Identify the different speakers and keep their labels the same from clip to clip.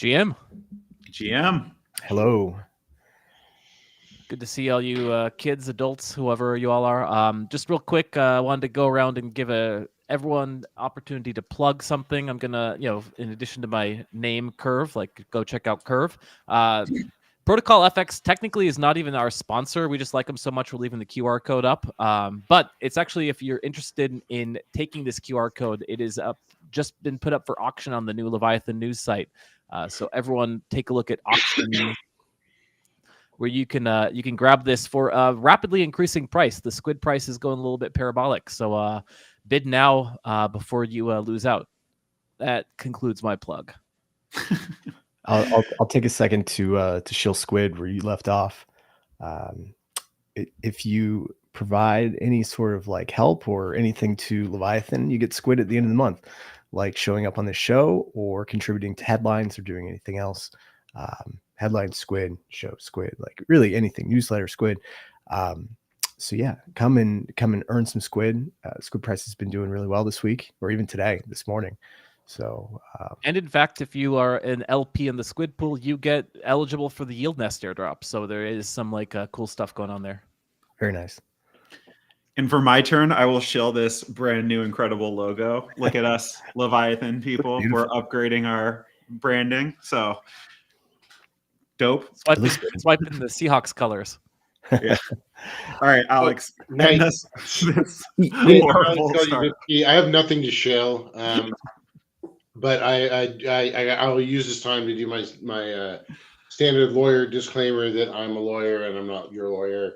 Speaker 1: GM.
Speaker 2: GM.
Speaker 3: Hello.
Speaker 1: Good to see all you kids, adults, whoever you all are. Just real quick, I wanted to go around and give everyone opportunity to plug something. I'm gonna, in addition to my name, Curve, go check out Curve. Protocol FX technically is not even our sponsor. We just like them so much we're leaving the QR code up. But it's actually, if you're interested in taking this QR code, it is just been put up for auction on the new Leviathan news site. So everyone take a look at auction, where you can grab this for a rapidly increasing price. The Squid price is going a little bit parabolic. So bid now before you lose out. That concludes my plug.
Speaker 3: I'll take a second to shill Squid where you left off. If you provide any sort of help or anything to Leviathan, you get Squid at the end of the month, like showing up on the show or contributing to headlines or doing anything else. Headline Squid, show Squid, really anything, newsletter Squid. So yeah, come and earn some Squid. Squid price has been doing really well this week, or even this morning. So,
Speaker 1: and in fact, if you are an LP in the Squid pool, you get eligible for the Yield Nest airdrop. So there is some cool stuff going on there.
Speaker 3: Very nice.
Speaker 2: And for my turn, I will shill this brand new incredible logo. Look at us, Leviathan people. We're upgrading our branding. So dope.
Speaker 1: Swiping the Seahawks colors.
Speaker 2: Yeah. All right, Alex.
Speaker 4: I have nothing to shill. But I will use this time to do my standard lawyer disclaimer that I'm a lawyer and I'm not your lawyer,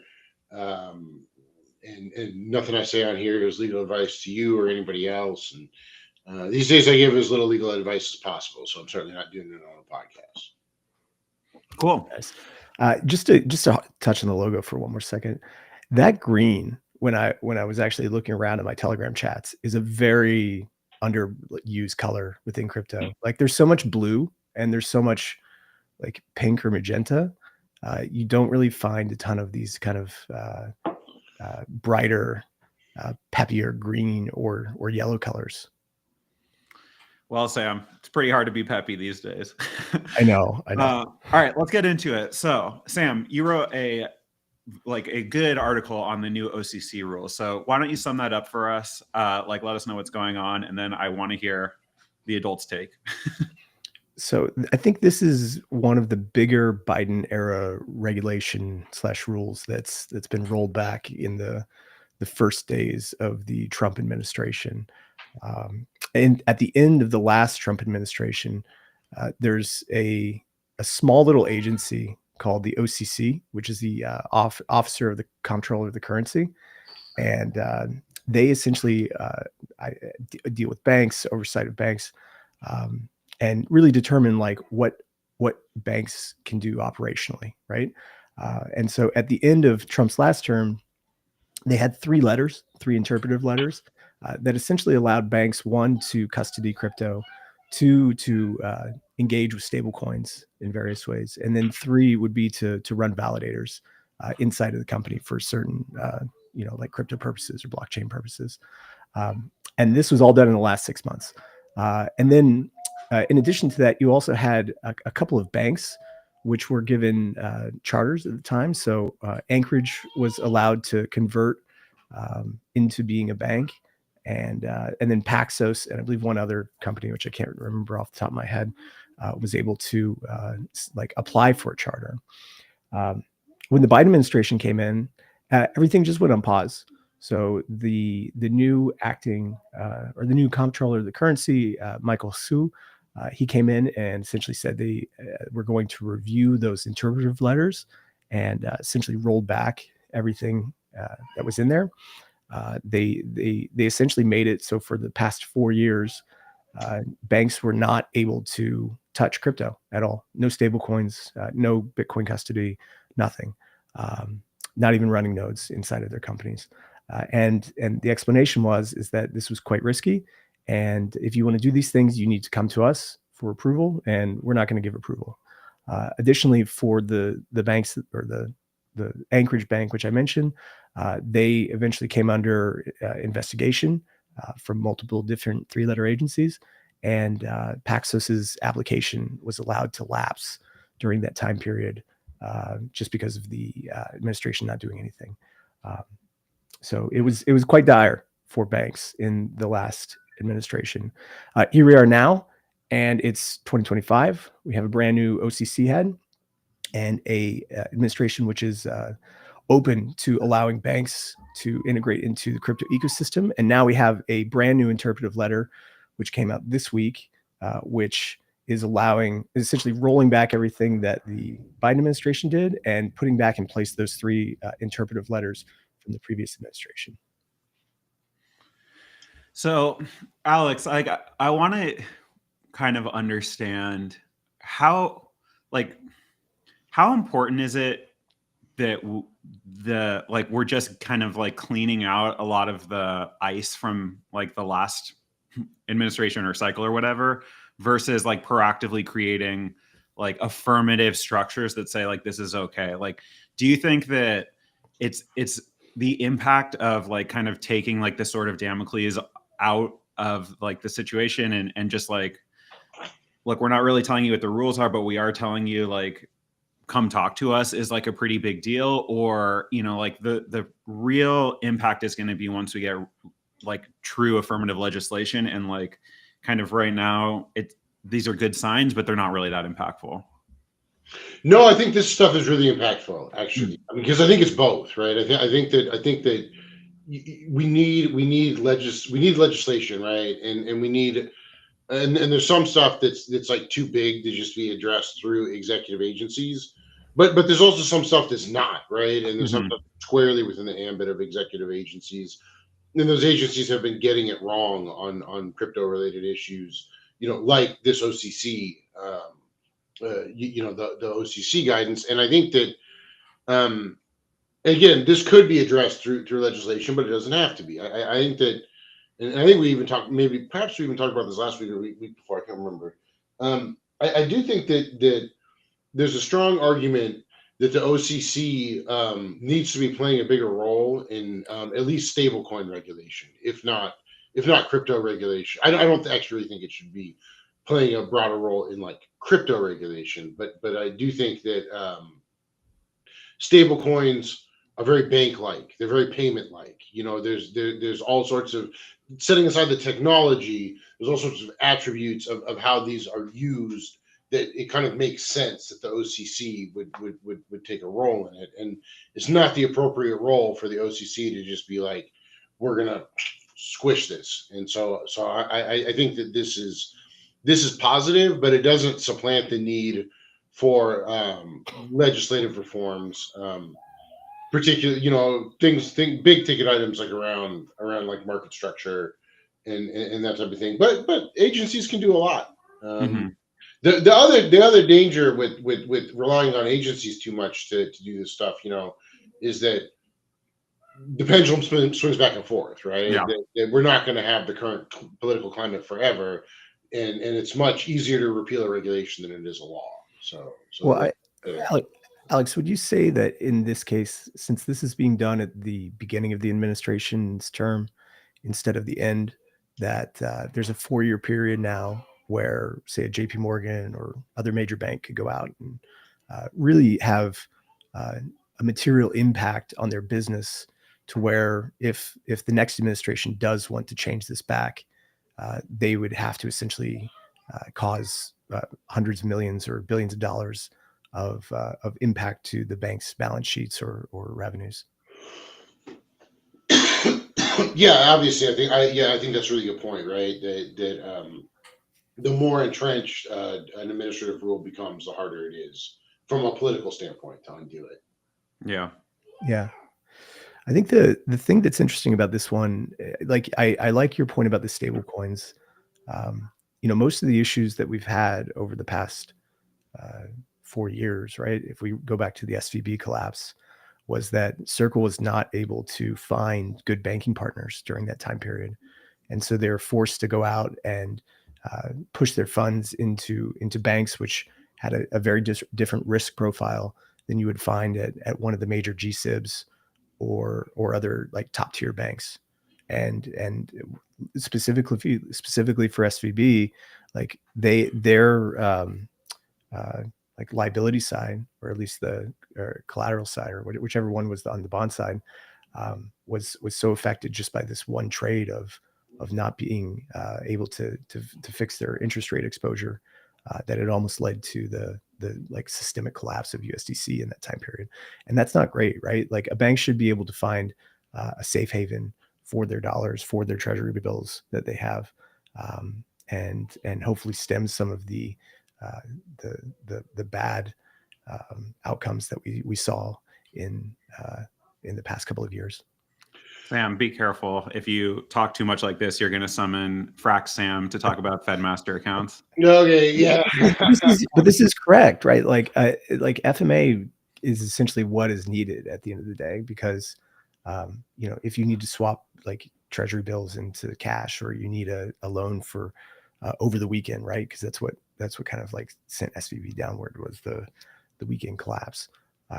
Speaker 4: and nothing I say on here is legal advice to you or anybody else. And these days I give as little legal advice as possible, so I'm certainly not doing it on a podcast.
Speaker 2: Cool.
Speaker 3: Nice. Just to touch on the logo for one more second, that green when I was actually looking around at my Telegram chats is a very underused color within crypto. There's so much blue and there's so much pink or magenta. You don't really find a ton of these kind of brighter, peppier green or yellow colors.
Speaker 2: Well, Sam, it's pretty hard to be peppy these days.
Speaker 3: I know.
Speaker 2: All right, let's get into it. So, Sam, you wrote a good article on the new OCC rules. So why don't you sum that up for us? Let us know what's going on. And then I want to hear the adults' take.
Speaker 3: So I think this is one of the bigger Biden era regulation / rules that's been rolled back in the first days of the Trump administration. And at the end of the last Trump administration, there's a small little agency called the OCC, which is the Officer of the Comptroller of the Currency. And they essentially deal with banks, oversight of banks, and really determine what banks can do operationally, right? And so at the end of Trump's last term, they had three interpretive letters that essentially allowed banks, one, to custody crypto, two, to engage with stablecoins in various ways, and then three would be to run validators inside of the company for certain, crypto purposes or blockchain purposes. And this was all done in the last 6 months. And then in addition to that, you also had a couple of banks which were given charters at the time. So Anchorage was allowed to convert into being a bank. And then Paxos and I believe one other company, which I can't remember off the top of my head, was able to apply for a charter. When the Biden administration came in, everything just went on pause. So the new acting or the new comptroller of the currency, Michael Su, he came in and essentially said they were going to review those interpretive letters and essentially rolled back everything that was in there. They essentially made it so for the past 4 years, banks were not able to touch crypto at all. No stable coins, no Bitcoin custody, nothing. Not even running nodes inside of their companies. And the explanation is that this was quite risky. And if you want to do these things, you need to come to us for approval, and we're not going to give approval. Additionally, for the banks or the Anchorage Bank, which I mentioned, they eventually came under investigation from multiple different three-letter agencies. and Paxos's application was allowed to lapse during that time period, just because of the administration not doing anything. So it was quite dire for banks in the last administration. Here we are now, and it's 2025. We have a brand new OCC head and a administration which is open to allowing banks to integrate into the crypto ecosystem. And now we have a brand new interpretive letter, which came out this week, which is essentially rolling back everything that the Biden administration did and putting back in place those three interpretive letters from the previous administration.
Speaker 2: So, Alex, I want to kind of understand how important is it that we're just kind of like cleaning out a lot of the ice from like the last administration or cycle or whatever, versus like proactively creating like affirmative structures that say like this is okay? Like, do you think that it's the impact of like kind of taking like the sort of Damocles out of like the situation and just like, look, we're not really telling you what the rules are, but we are telling you like, come talk to us, is like a pretty big deal? Or, you know, like the real impact is going to be once we get like true affirmative legislation, and like kind of right now these are good signs, but they're not really that impactful.
Speaker 4: No, I think this stuff is really impactful, actually, because I think it's both, right? I think that we need legislation, right? And we need, and there's some stuff that's like too big to just be addressed through executive agencies, but there's also some stuff that's not, right? And there's some stuff squarely within the ambit of executive agencies, and those agencies have been getting it wrong on crypto related issues, you know, like this OCC, the OCC guidance. And I think that again, this could be addressed through legislation, but it doesn't have to be. I think that, and I think we even talked, perhaps we even talked about this last week or week before, I can't remember. I do think that there's a strong argument that the OCC needs to be playing a bigger role in at least stablecoin regulation, if not crypto regulation. I don't actually think it should be playing a broader role in like crypto regulation, but I do think that stable coins are very bank-like. They're very payment-like. You know, there's all sorts of, setting aside the technology, there's all sorts of attributes of how these are used that it kind of makes sense that the OCC would take a role in it. And it's not the appropriate role for the OCC to just be like, we're gonna squish this. And so I think that this is positive, but it doesn't supplant the need for legislative reforms, particularly, you know, big ticket items like around like market structure and that type of thing. But agencies can do a lot. The other danger with relying on agencies too much to do this stuff, you know, is that the pendulum swings back and forth, right?
Speaker 2: Yeah.
Speaker 4: That we're not going to have the current political climate forever, and it's much easier to repeal a regulation than it is a law. So
Speaker 3: well, Alex, would you say that in this case, since this is being done at the beginning of the administration's term instead of the end, that there's a 4-year period now where, say, a JP Morgan or other major bank could go out and really have a material impact on their business, to where if the next administration does want to change this back, they would have to essentially cause hundreds of millions or billions of dollars of impact to the bank's balance sheets or revenues?
Speaker 4: Yeah, obviously, I think that's a really good point, right? That the more entrenched an administrative rule becomes, the harder it is from a political standpoint to undo it.
Speaker 3: Yeah. I think the thing that's interesting about this one, like I like your point about the stable coins. You know, most of the issues that we've had over the past 4 years, right? If we go back to the SVB collapse, was that Circle was not able to find good banking partners during that time period. And so they're forced to go out and push their funds into banks, which had a very different risk profile than you would find at one of the major GSIBs or other like top tier banks. and specifically for SVB, like their like liability side, or at least the collateral side, or whichever one was on the bond side, was so affected just by this one trade of not being able to fix their interest rate exposure, that it almost led to the like systemic collapse of USDC in that time period. And that's not great, right? Like a bank should be able to find a safe haven for their dollars, for their treasury bills that they have, and hopefully stem some of the bad outcomes that we saw in the past couple of years.
Speaker 2: Sam, be careful. If you talk too much like this, you're going to summon Frack Sam to talk about Fed master accounts.
Speaker 4: Okay, yeah.
Speaker 3: But this is correct, right? Like FMA is essentially what is needed at the end of the day, because if you need to swap like treasury bills into cash, or you need a loan for over the weekend, right? Because that's what kind of like sent SVB downward, was the weekend collapse.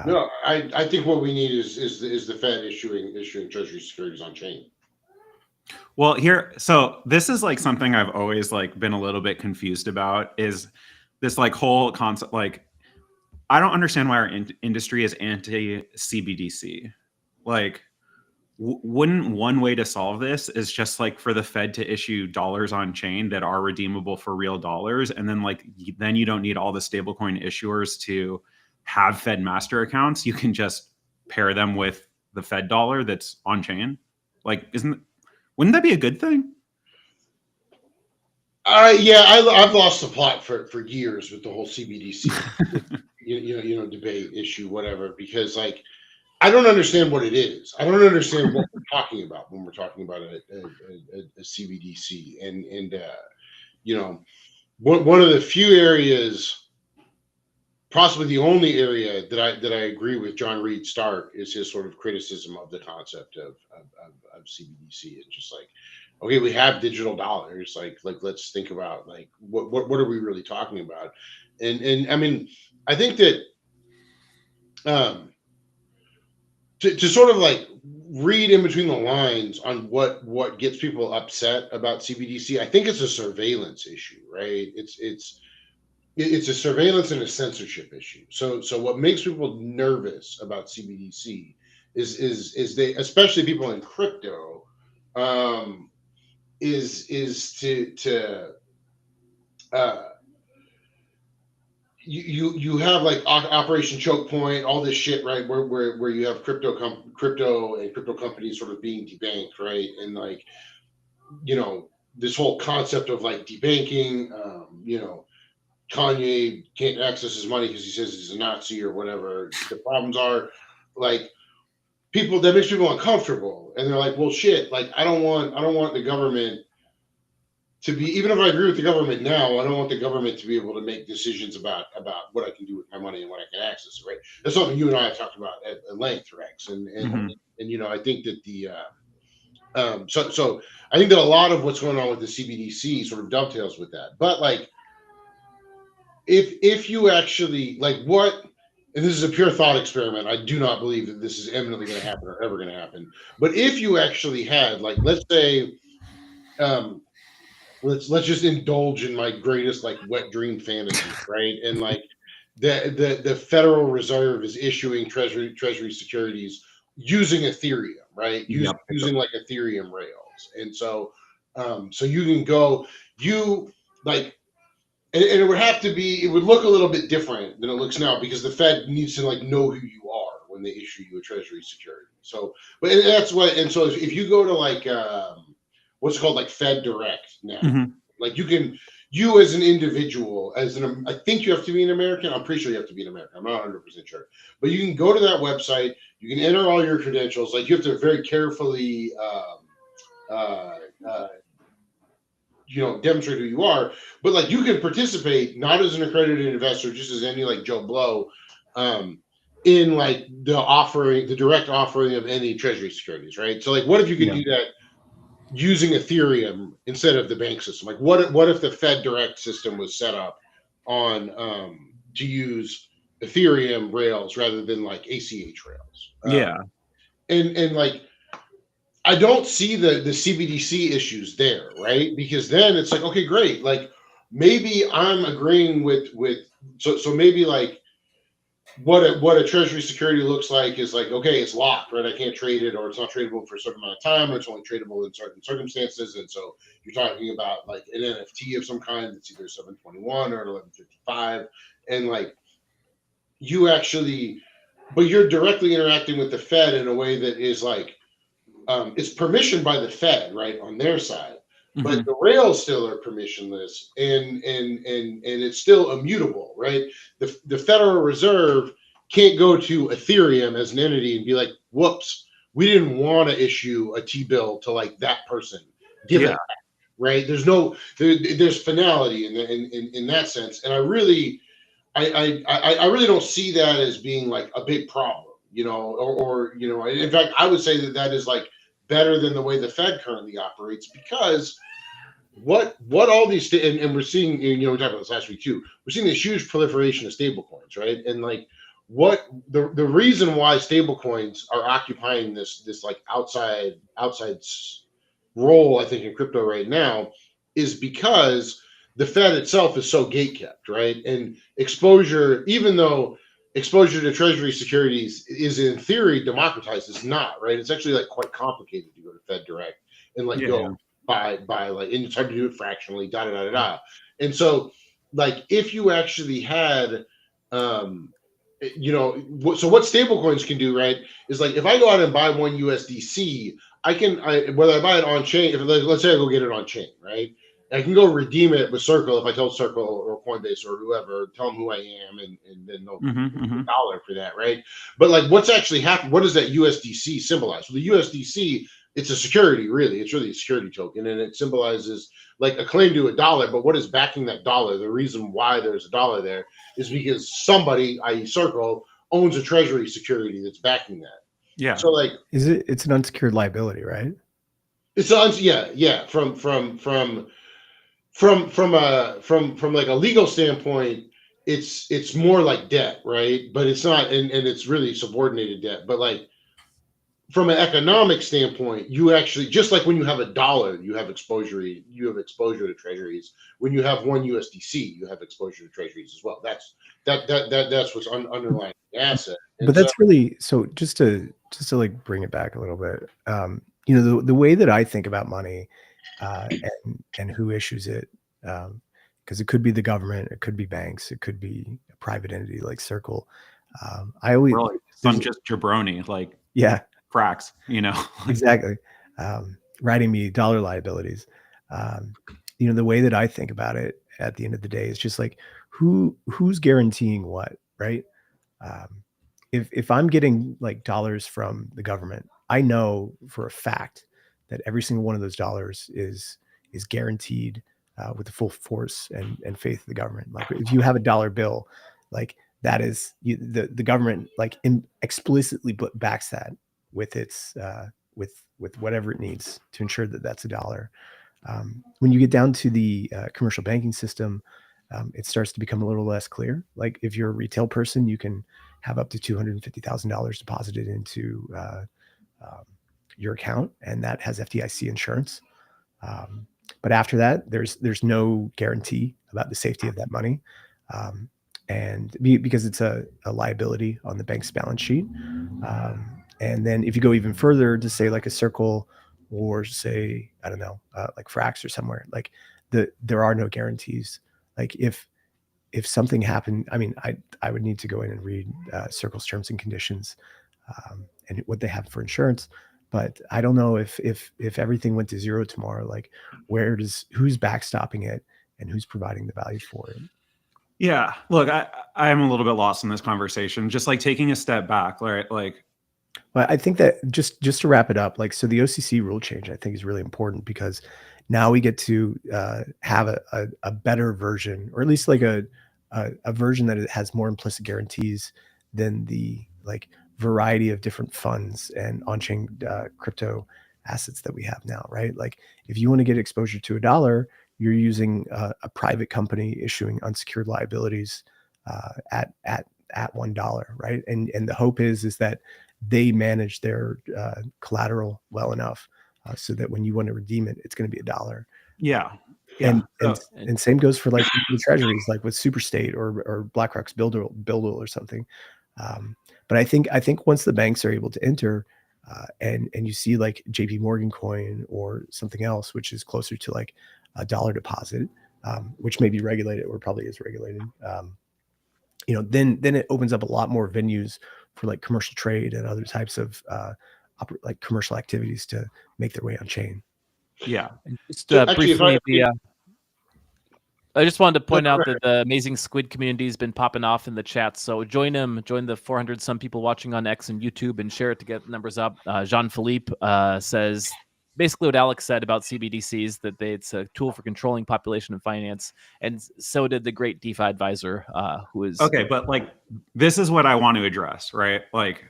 Speaker 4: No, I think what we need is the Fed issuing treasury securities on chain.
Speaker 2: Well, so this is like something I've always like been a little bit confused about, is this like whole concept. Like, I don't understand why our industry is anti CBDC. Like, wouldn't one way to solve this is just like for the Fed to issue dollars on chain that are redeemable for real dollars, and then then you don't need all the stablecoin issuers to have Fed master accounts. You can just pair them with the Fed dollar that's on chain. Like, wouldn't that be a good thing?
Speaker 4: Yeah, I've lost the plot for years with the whole CBDC debate issue, whatever, because like I don't understand what it is. I don't understand what we're talking about when we're talking about a CBDC, and one of the few areas, possibly the only area that I agree with John Reed Stark, is his sort of criticism of the concept of CBDC. It's just like, okay, we have digital dollars. Like let's think about like what are we really talking about? And I mean, I think that to sort of like read in between the lines on what gets people upset about CBDC, I think it's a surveillance issue, right? It's a surveillance and a censorship issue. So what makes people nervous about CBDC is they, especially people in crypto, is to you have like Operation Choke Point, all this shit, right? Where you have crypto and crypto companies sort of being debanked, right? And like, this whole concept of like debanking, Kanye can't access his money because he says he's a Nazi or whatever. The problems are like that makes people uncomfortable, and they're like, well, shit, like I don't want the government to be, even if I agree with the government now, I don't want the government to be able to make decisions about what I can do with my money and when I can access it, right? That's something you and I have talked about at length, Rex, and I think that the so I think that a lot of what's going on with the CBDC sort of dovetails with that, but like if you actually like and this is a pure thought experiment, I do not believe that this is eminently going to happen or ever going to happen, but if you actually had, like, let's say, let's just indulge in my greatest like wet dream fantasy, right? And like the Federal Reserve is issuing treasury securities using Ethereum, right? Using like Ethereum rails, and so you can go and it would have to be, it would look a little bit different than it looks now, because the Fed needs to like know who you are when they issue you a treasury security. So, but that's what, and so if you go to like what's called like Fed Direct now, like you as an individual, I think you have to be an American. I'm pretty sure you have to be an American. I'm not 100% sure, but you can go to that website. You can enter all your credentials. Like, you have to very carefully demonstrate who you are, but like you can participate not as an accredited investor, just as any like Joe Blow, in like the direct offering of any treasury securities, right? So like, what if you could do that using Ethereum instead of the bank system? Like, what if the Fed Direct system was set up on to use Ethereum rails rather than like ACH rails?
Speaker 2: Yeah.
Speaker 4: And like, I don't see the CBDC issues there, right? Because then it's like, okay, great. Like maybe I'm agreeing with so maybe like what a treasury security looks like is like, okay, it's locked, right? I can't trade it, or it's not tradable for a certain amount of time, or it's only tradable in certain circumstances. And so you're talking about like an NFT of some kind that's either 721 or 1155, and like you actually, but you're directly interacting with the Fed in a way that is like it's permissioned by the Fed, right, on their side, but the rails still are permissionless, and it's still immutable, right? The Federal Reserve can't go to Ethereum as an entity and be like, "Whoops, we didn't want to issue a T-bill to like that person. Give it back," right? There's finality in that sense, and I really don't see that as being like a big problem, or in fact, I would say that is like better than the way the Fed currently operates, because what all these and we're seeing, we talked about this last week too. We're seeing this huge proliferation of stable coins, right? And like what the reason why stable coins are occupying this like outside role, I think, in crypto right now, is because the Fed itself is so gatekept, right? And exposure, even though exposure to treasury securities is in theory democratized, it's not, right? It's actually like quite complicated to go to Fed Direct and like go by like, and it's hard to do it fractionally, da da da da da. And so like if you actually had so what stablecoins can do, right, is like if I go out and buy one USDC, whether I buy it on chain, if let's say I go get it on chain, right? I can go redeem it with Circle if I tell Circle or Coinbase or whoever, tell them who I am, and then they'll give me $1 for that, right? But like, what's actually happened? What does that USDC symbolize? Well, the USDC, it's a security, really. It's really a security token, and it symbolizes like a claim to $1. But what is backing that dollar? The reason why there's $1 there is because somebody, i.e., Circle, owns a treasury security that's backing that.
Speaker 2: Yeah.
Speaker 4: So like,
Speaker 3: it's an unsecured liability, right?
Speaker 4: It's from like a legal standpoint, it's more like debt, right? But it's not, and it's really subordinated debt. But like from an economic standpoint, you actually, just like when you have $1, you have exposure to treasuries. When you have one USDC, you have exposure to treasuries as well. That's what's underlying the asset. And
Speaker 3: but that's really, so just to like bring it back a little bit, the way that I think about money and who issues it, because it could be the government, it could be banks, it could be a private entity like Circle. I always,
Speaker 2: some just jabroni, like cracks,
Speaker 3: exactly, writing me dollar liabilities. The way that I think about it at the end of the day is just like who's guaranteeing what, right? If I'm getting like dollars from the government, I know for a fact that every single one of those dollars is guaranteed with the full force and faith of the government. Like if you have a dollar bill, like that is the government like explicitly backs that with its with whatever it needs to ensure that that's a dollar. When you get down to the commercial banking system, it starts to become a little less clear. Like if you're a retail person, you can have up to $250,000 deposited into your account, and that has FDIC insurance. But after that, there's no guarantee about the safety of that money, and because it's a liability on the bank's balance sheet. And then if you go even further to say like a Circle, or say, I don't know, like Frax or somewhere, like there are no guarantees. Like if something happened, I mean, I would need to go in and read Circle's terms and conditions and what they have for insurance. But I don't know if everything went to zero tomorrow, like who's backstopping it and who's providing the value for it?
Speaker 2: Yeah, look, I am a little bit lost in this conversation. Just like taking a step back, right? Like,
Speaker 3: well, I think that just to wrap it up, like, so the OCC rule change, I think, is really important, because now we get to have a better version, or at least like a version that has more implicit guarantees than the like variety of different funds and on-chain crypto assets that we have now, right? Like if you want to get exposure to $1, you're using a private company issuing unsecured liabilities at $1, right? And the hope is that they manage their collateral well enough so that when you want to redeem it, it's going to be $1.
Speaker 2: Yeah.
Speaker 3: And
Speaker 2: So-
Speaker 3: and same goes for like the treasuries, like with Superstate or BlackRock's Buildle or something. But I think once the banks are able to enter, and you see like JP Morgan coin or something else, which is closer to like $1 deposit, which may be regulated or probably is regulated, then it opens up a lot more venues for like commercial trade and other types of like commercial activities to make their way on chain.
Speaker 2: Yeah.
Speaker 1: And just
Speaker 4: So actually, if
Speaker 1: briefly,
Speaker 4: I-
Speaker 1: I just wanted to point out
Speaker 4: go
Speaker 1: that the amazing Squid community has been popping off in the chat. So join the 400 some people watching on X and YouTube, and share it to get the numbers up. Jean-Philippe says basically what Alex said about CBDCs, that it's a tool for controlling population and finance. And so did the great DeFi advisor, who is...
Speaker 2: Okay, but like, this is what I want to address, right? Like,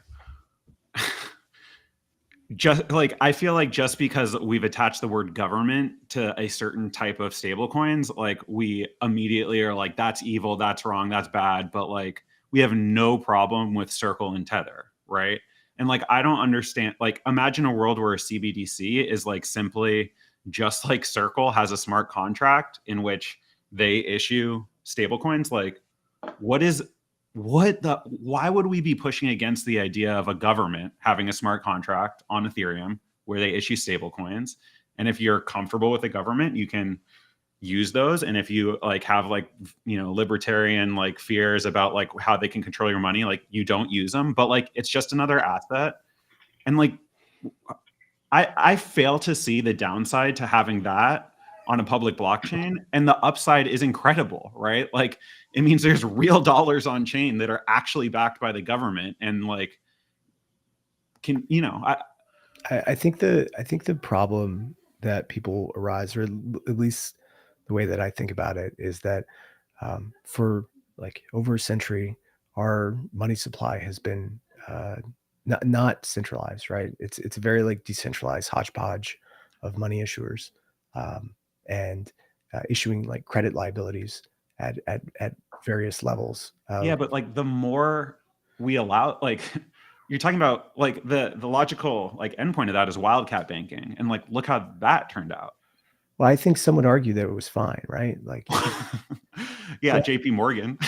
Speaker 2: just like, I feel like just because we've attached the word government to a certain type of stable coins, like we immediately are like, that's evil, that's wrong, that's bad. But like, we have no problem with Circle and Tether, right? And like, I don't understand, like, imagine a world where a CBDC is like simply just like Circle has a smart contract in which they issue stable coins. Like, why would we be pushing against the idea of a government having a smart contract on Ethereum where they issue stable coins? And if you're comfortable with the government, you can use those. And if you like have like, libertarian like fears about like how they can control your money, like you don't use them, but like, it's just another asset. And like, I fail to see the downside to having that on a public blockchain, and the upside is incredible, right? Like, it means there's real dollars on chain that are actually backed by the government, and like,
Speaker 3: I think the problem that people arise, or at least the way that I think about it, is that for like over a century, our money supply has been not centralized, right? It's a very like decentralized hodgepodge of money issuers, and issuing like credit liabilities at various levels.
Speaker 2: Yeah, but like the more we allow, like you're talking about, like the logical like endpoint of that is wildcat banking, and like look how that turned out.
Speaker 3: Well, I think some would argue that it was fine, right? Like,
Speaker 2: yeah, JP Morgan.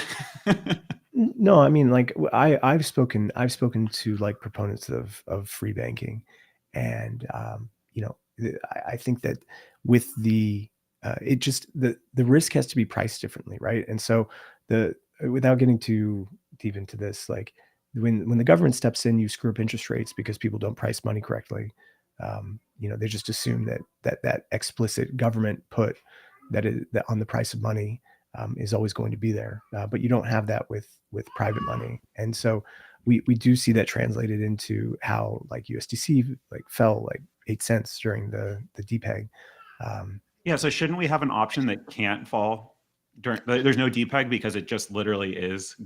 Speaker 3: no, I mean, like I've spoken to like proponents of free banking, and I think that with the the risk has to be priced differently, right? And so without getting too deep into this, like when the government steps in, you screw up interest rates because people don't price money correctly. They just assume that explicit government put that on the price of money is always going to be there, but you don't have that with private money. And so we do see that translated into how like USDC like fell like 8 cents during the depeg.
Speaker 2: Yeah, so shouldn't we have an option that can't fall during? There's no depeg because it just literally is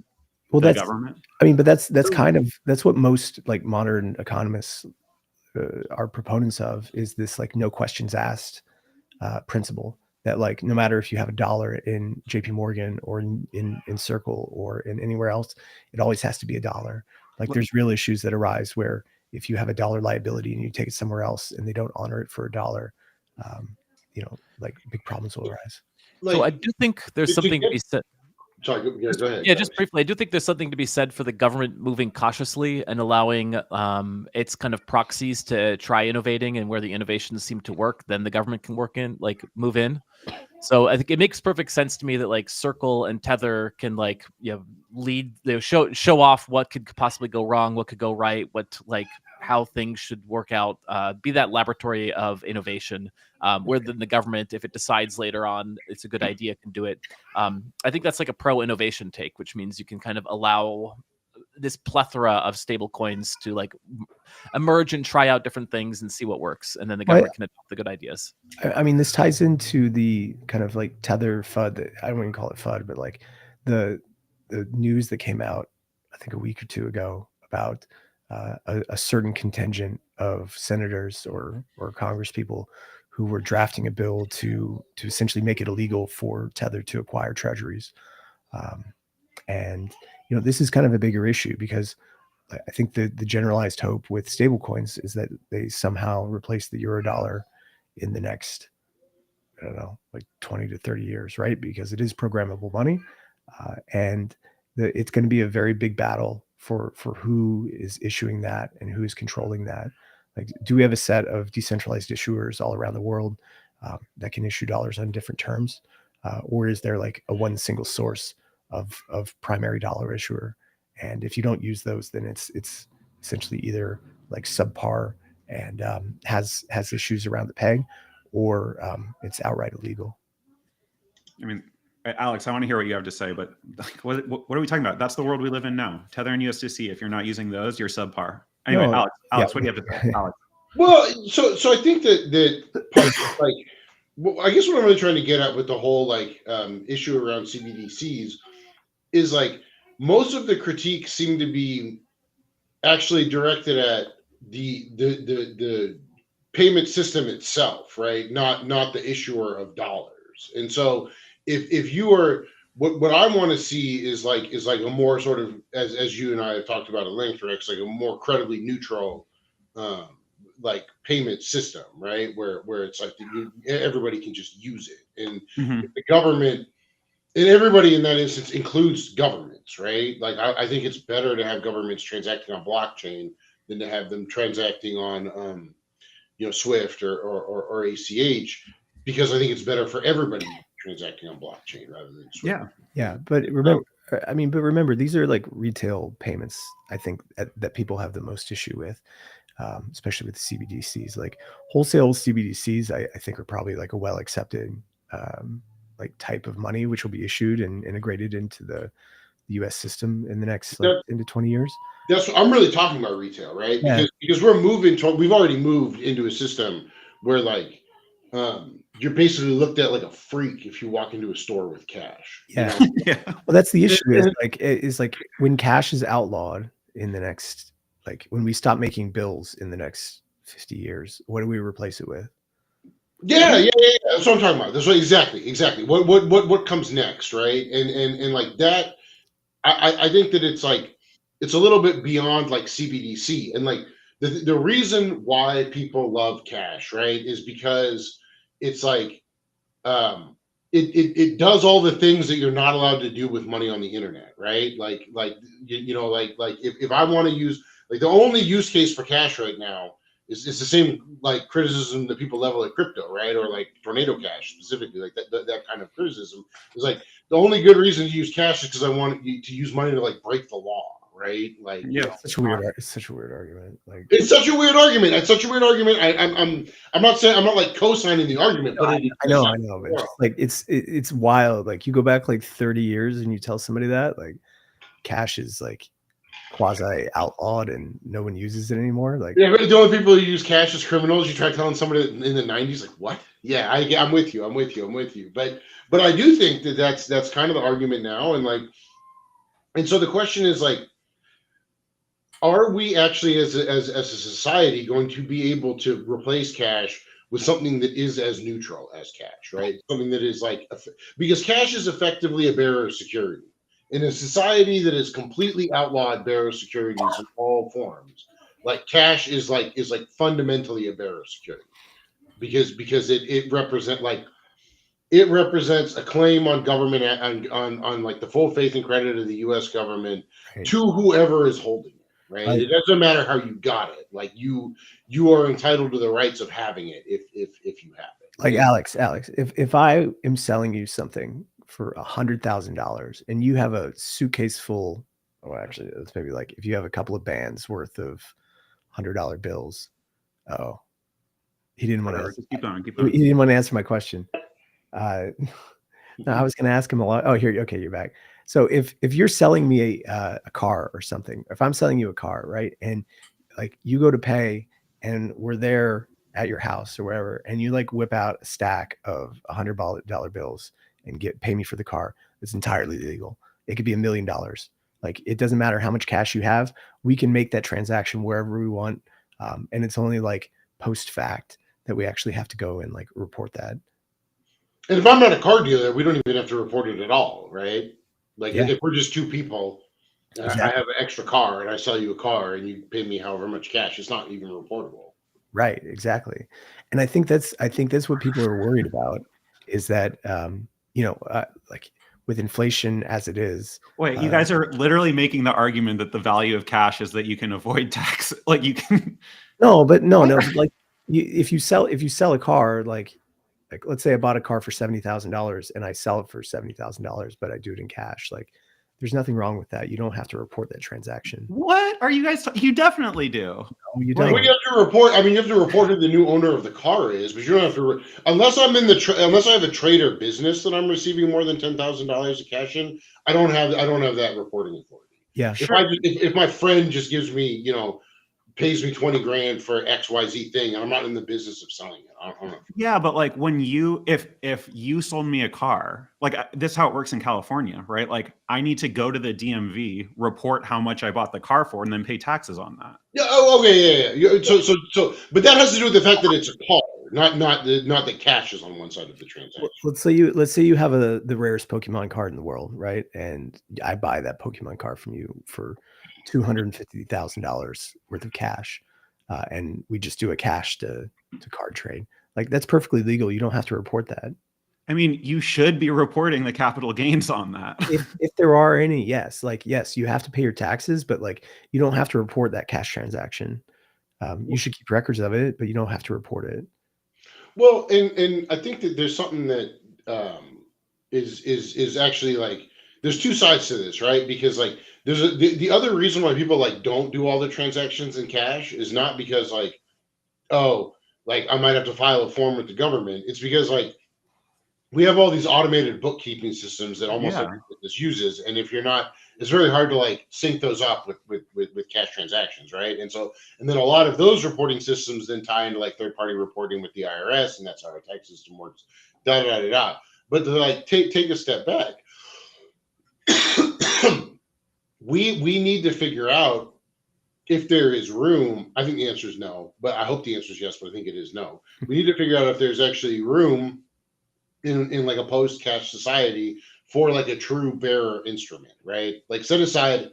Speaker 2: the government.
Speaker 3: I mean, but that's what most like modern economists are proponents of, is this like no questions asked principle, that like no matter if you have $1 in JP Morgan or in Circle or in anywhere else, it always has to be $1. Like there's real issues that arise where if you have $1 liability and you take it somewhere else and they don't honor it for $1, like big problems will arise.
Speaker 4: Like,
Speaker 1: So I do think there's something to be said.
Speaker 4: Sorry, go ahead.
Speaker 1: Yeah, just briefly, I do think there's something to be said for the government moving cautiously and allowing its kind of proxies to try innovating, and where the innovations seem to work, then the government can move in. So I think it makes perfect sense to me that like Circle and Tether can like lead, show off what could possibly go wrong, what could go right, how things should work out, be that laboratory of innovation, where then the government, if it decides later on it's a good idea, can do it. I think that's like a pro-innovation take, which means you can kind of allow this plethora of stable coins to like emerge and try out different things and see what works, and then the government can adopt the good ideas.
Speaker 3: I mean, this ties into the kind of like Tether FUD, I don't even call it FUD, but like the news that came out I think a week or two ago about a certain contingent of senators or Congress people who were drafting a bill to essentially make it illegal for Tether to acquire treasuries. And this is kind of a bigger issue, because I think the generalized hope with stablecoins is that they somehow replace the euro dollar in the next, I don't know, like 20 to 30 years, right? Because it is programmable money, and it's going to be a very big battle for who is issuing that and who is controlling that. Like, do we have a set of decentralized issuers all around the world that can issue dollars on different terms, or is there like a one single source of primary dollar issuer? And if you don't use those, then it's essentially either like subpar and has issues around the peg, or it's outright illegal.
Speaker 2: I mean, Alex, I want to hear what you have to say, but like, what are we talking about? That's the world we live in now. Tether and USDC. If you're not using those, you're subpar. Anyway,
Speaker 3: No,
Speaker 2: Alex, what do you have to say? Alex.
Speaker 4: Well, so I think that part of, like, well, I guess what I'm really trying to get at with the whole like issue around CBDCs is like most of the critiques seem to be actually directed at the payment system itself, right? Not the issuer of dollars. And so if you are what I want to see is like a more sort of as you and I have talked about at length, Rex, like a more credibly neutral like payment system, right? Where it's like everybody can just use it, and the government and everybody in that instance includes governments, right? Like I think it's better to have governments transacting on blockchain than to have them transacting on Swift or ACH, because I think it's better for everybody transacting on blockchain rather than Swift.
Speaker 3: Yeah. But remember, these are like retail payments. I think that people have the most issue with, especially with CBDCs. Like wholesale CBDCs, I think are probably like a well accepted like type of money, which will be issued and integrated into the US system in the next into 20 years.
Speaker 4: That's what I'm really talking about, retail, right?
Speaker 3: Yeah.
Speaker 4: Because we've already moved into a system where like you're basically looked at like a freak if you walk into a store with cash.
Speaker 3: Yeah.
Speaker 4: You know?
Speaker 3: Well, that's the issue is like when cash is outlawed in the next, like when we stop making bills in the next 50 years, what do we replace it with?
Speaker 4: Yeah. That's what I'm talking about. That's what exactly. What comes next, right? And like that, I think that it's like it's a little bit beyond like CBDC, and like the reason why people love cash, right, is because it's like it does all the things that you're not allowed to do with money on the internet, right? Like if I want to use, like, the only use case for cash right now is the same like criticism that people level at crypto, right? Or like tornado cash specifically, like that kind of criticism is like the only good reason to use cash is because I want you to use money to like break the law, right? Like,
Speaker 3: It's such a weird argument. Like,
Speaker 4: it's such a weird argument. I'm not saying, I'm not like co-signing the argument, but
Speaker 3: I know, but just, like it's wild. Like you go back like 30 years and you tell somebody that like cash is like quasi outlawed and no one uses it anymore. Like,
Speaker 4: yeah, but the only people who use cash as criminals. You try telling somebody in the 90s, like, what? Yeah, I'm with you. But I do think that's kind of the argument now, and so the question is like, are we actually as a society going to be able to replace cash with something that is as neutral as cash, right? Something that is like, because cash is effectively a bearer of security. In a society that is completely outlawed bearer of securities in all forms, like cash is like fundamentally a bearer of security, because it represents a claim on government on like the full faith and credit of the U.S. government to whoever is holding it. Right. It doesn't matter how you got it. Like you are entitled to the rights of having it if you have it.
Speaker 3: Like, Alex, if I am selling you something for $100,000 and you have a suitcase full, or actually it's maybe like if you have a couple of bands worth of $100 bills. Oh, he didn't want to
Speaker 2: keep going.
Speaker 3: He didn't want to answer my question. No, I was going to ask him a lot. Oh, here. Okay. You're back. So if you're selling me a car or something, if I'm selling you a car, right, and like you go to pay and we're there at your house or wherever, and you like whip out a stack of $100 bills and pay me for the car, it's entirely legal. It could be $1 million. Like, it doesn't matter how much cash you have. We can make that transaction wherever we want. And it's only like post fact that we actually have to go and like report that.
Speaker 4: And if I'm not a car dealer, we don't even have to report it at all, right? Like, if we're just two people,
Speaker 3: Exactly.
Speaker 4: I have an extra car and I sell you a car and you pay me however much cash. It's not even reportable.
Speaker 3: Right, exactly. And I think that's what people are worried about, is that like with inflation as it is.
Speaker 2: Wait, you guys are literally making the argument that the value of cash is that you can avoid tax. Like you can.
Speaker 3: No, but like if you sell a car, like let's say I bought a car for $70,000 and I sell it for $70,000, but I do it in cash. Like there's nothing wrong with that. You don't have to report that transaction.
Speaker 2: What are you guys? You definitely do.
Speaker 3: No, you don't.
Speaker 4: Well, you have to report. I mean, you have to report who the new owner of the car is, but you don't have to. Unless I'm in unless I have a trade or business that I'm receiving more than $10,000 of cash in, I don't have that reporting authority.
Speaker 3: Yeah,
Speaker 4: If if my friend just gives me, pays me 20 grand for XYZ thing, and I'm not in the business of selling it. I don't know.
Speaker 2: Yeah, but like when if you sold me a car, like this is how it works in California, right? Like I need to go to the DMV, report how much I bought the car for, and then pay taxes on that.
Speaker 4: Yeah. Oh, okay. Yeah. So, but that has to do with the fact that it's a car, not that cash is on one side of the transaction.
Speaker 3: Let's say you have the rarest Pokemon card in the world, right? And I buy that Pokemon card from you for $250,000 worth of cash, and we just do a cash to card trade. Like that's perfectly legal. You don't have to report that.
Speaker 2: I mean, you should be reporting the capital gains on that.
Speaker 3: If there are any, yes, you have to pay your taxes, but like you don't have to report that cash transaction. You should keep records of it, but you don't have to report it.
Speaker 4: Well, and I think that there's something that is actually like there's two sides to this, right? Because like there's the other reason why people like don't do all the transactions in cash is not because like, oh, like I might have to file a form with the government. It's because like we have all these automated bookkeeping systems that almost every business uses, and if you're not, it's very hard to like sync those up with cash transactions, right? And then a lot of those reporting systems then tie into like third party reporting with the IRS, and that's how our tax system works. Da da da da. But to like take a step back, we need to figure out if there is room. I think the answer is no, but I hope the answer is yes, but I think it is no. We need to figure out if there's actually room in like a post-cash society for like a true bearer instrument, right? Like set aside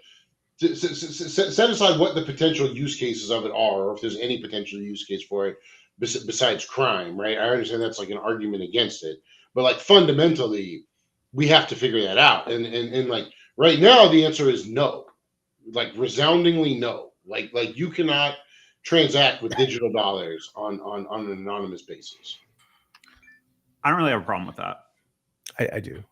Speaker 4: what the potential use cases of it are, or if there's any potential use case for it besides crime, right? I understand that's like an argument against it, but like fundamentally, we have to figure that out. And like right now, the answer is no, like resoundingly no. Like you cannot transact with digital dollars on an anonymous basis.
Speaker 2: I don't really have a problem with that.
Speaker 3: I do.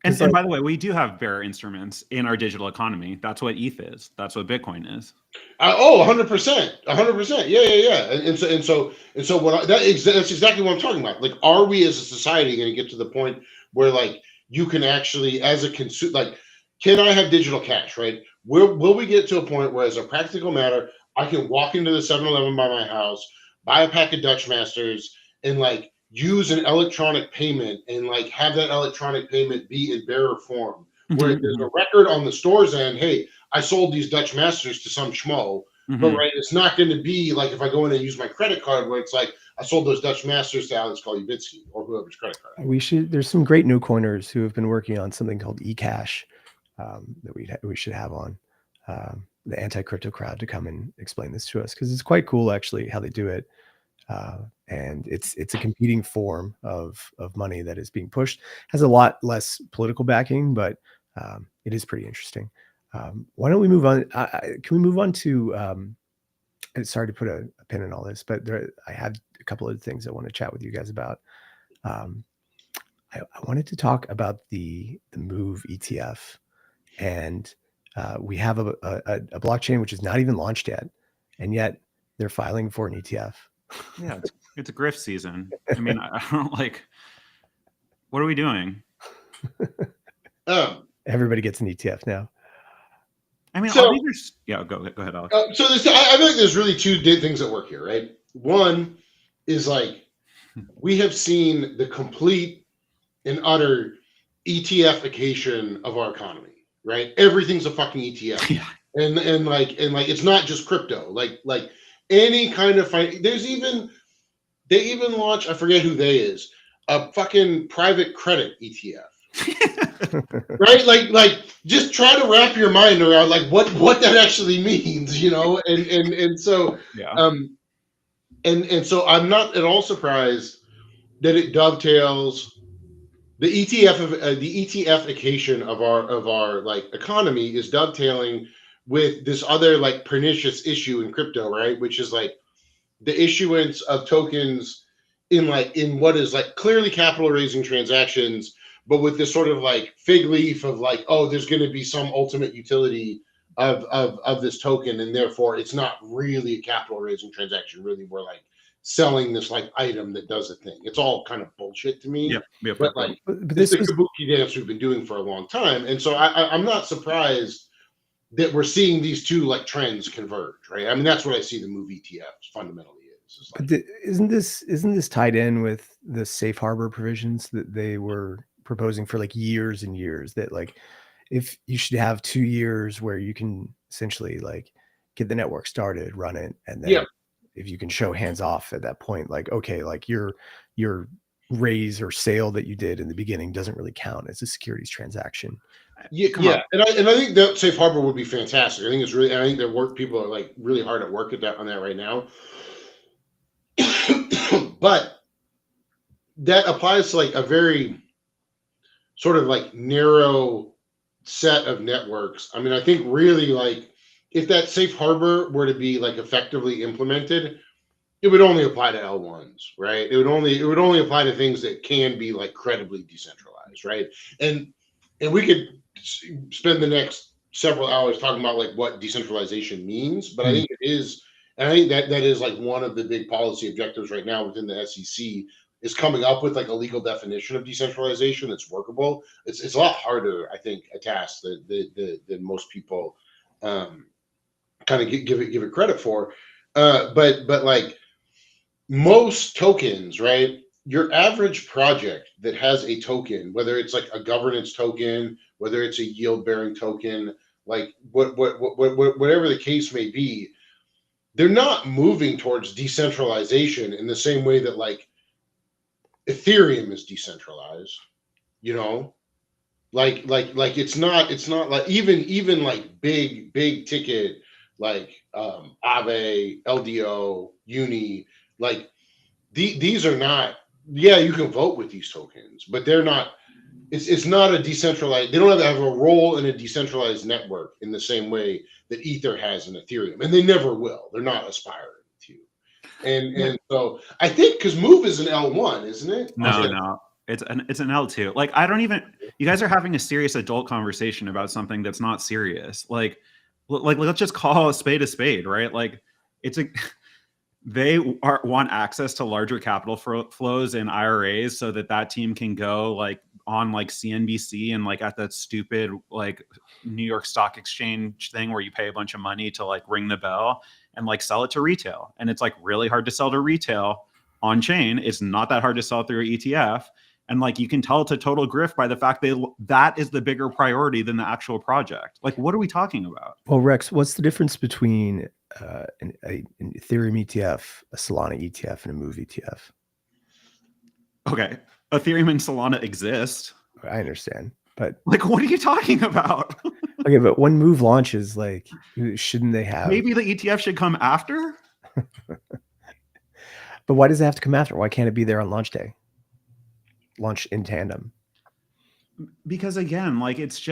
Speaker 2: And by the way, we do have bearer instruments in our digital economy. That's what ETH is. That's what Bitcoin is.
Speaker 4: 100%. Yeah. And so that's exactly what I'm talking about. Like, are we as a society going to get to the point where like you can actually, as a consumer, like, can I have digital cash, right? Will we get to a point where, as a practical matter, I can walk into the 7-Eleven by my house, buy a pack of Dutch Masters, and like use an electronic payment and like have that electronic payment be in bearer form, where there's a record on the store's end, hey, I sold these Dutch Masters to some schmo, but right, it's not going to be like if I go in and use my credit card where it's like I sold those Dutch Masters to Alex Golubitsky or whoever's credit card.
Speaker 3: There's some great new coiners who have been working on something called eCash that we should have on the anti-crypto crowd to come and explain this to us, because it's quite cool actually how they do it. And it's a competing form of money that is being pushed. Has a lot less political backing, but it is pretty interesting. Why don't we move on? Can we move on to? Sorry to put a pin in all this, but I have a couple of things I want to chat with you guys about. I wanted to talk about the Move ETF, and we have a blockchain which is not even launched yet, and yet they're filing for an ETF.
Speaker 2: Yeah, it's a grift season. I mean, I don't like. What are we doing?
Speaker 3: Everybody gets an ETF now.
Speaker 2: I mean, go ahead, Alex.
Speaker 4: So I feel like there's really two things at work here, right? One is like we have seen the complete and utter ETFification of our economy, right? Everything's a fucking ETF,
Speaker 2: Yeah.
Speaker 4: and like it's not just crypto, like any kind of they even launched, I forget who they is, a fucking private credit ETF. right? Like just try to wrap your mind around like what that actually means, you know? And so
Speaker 2: Yeah.
Speaker 4: And so I'm not at all surprised that it dovetails the ETFification of our like economy is dovetailing with this other like pernicious issue in crypto, right? Which is like the issuance of tokens in what is like clearly capital raising transactions, but with this sort of like fig leaf of like, oh, there's going to be some ultimate utility of this token, and therefore it's not really a capital raising transaction. Really, we're like selling this like item that does a thing. It's all kind of bullshit to me.
Speaker 2: Yep.
Speaker 4: But like,
Speaker 3: But
Speaker 4: this
Speaker 3: this
Speaker 4: is the
Speaker 3: was
Speaker 4: kabuki dance we've been doing for a long time, and so I'm not surprised that we're seeing these two like trends converge, right? I mean, that's what I see the move ETFs fundamentally is.
Speaker 3: But isn't this tied in with the safe harbor provisions that they were proposing for like years and years? That like, if you should have 2 years where you can essentially like get the network started, run it, and then if you can show hands off at that point, like okay, like your raise or sale that you did in the beginning doesn't really count as a securities transaction.
Speaker 4: Yeah. And I think that safe harbor would be fantastic. I think it's really, I think that people are like really hard at work on that right now. But that applies to like a very sort of like narrow set of networks. I mean, I think really like if that safe harbor were to be like effectively implemented, it would only apply to L1s, right? It would only apply to things that can be like credibly decentralized, right? And we could spend the next several hours talking about like what decentralization means, but I think it is, and I think that is like one of the big policy objectives right now within the SEC is coming up with like a legal definition of decentralization that's workable. It's a lot harder, I think, a task that most people kind of give it credit for. But like most tokens, right? Your average project that has a token, whether it's like a governance token, whether it's a yield bearing token, like whatever the case may be, they're not moving towards decentralization in the same way that like Ethereum is decentralized, you know, like it's not like even like big ticket like Aave, LDO, Uni, like these are not. Yeah, you can vote with these tokens, but they're not. It's not a decentralized. They don't have a role in a decentralized network in the same way that Ether has in Ethereum, and they never will. They're not aspiring to. And so I think because Move is an L1, isn't it?
Speaker 2: No. It's an L2. Like I don't even. You guys are having a serious adult conversation about something that's not serious. Like let's just call a spade, right? Like it's a. They want access to larger capital flows in IRAs so that team can go like on like CNBC and like at that stupid like New York Stock Exchange thing where you pay a bunch of money to like ring the bell and like sell it to retail. And it's like really hard to sell to retail on chain. It's not that hard to sell through an ETF. And like you can tell it's a total grift by the fact that is the bigger priority than the actual project. Like, what are we talking about?
Speaker 3: Well, Rex, what's the difference between an Ethereum ETF, a Solana ETF, and a Move ETF?
Speaker 2: Okay, Ethereum and Solana exist.
Speaker 3: I understand, but
Speaker 2: like, what are you talking about?
Speaker 3: Okay, but when Move launches, like, shouldn't they have?
Speaker 2: Maybe the ETF should come after.
Speaker 3: But why does it have to come after? Why can't it be there on launch day? Launch in tandem.
Speaker 2: Because again, like it's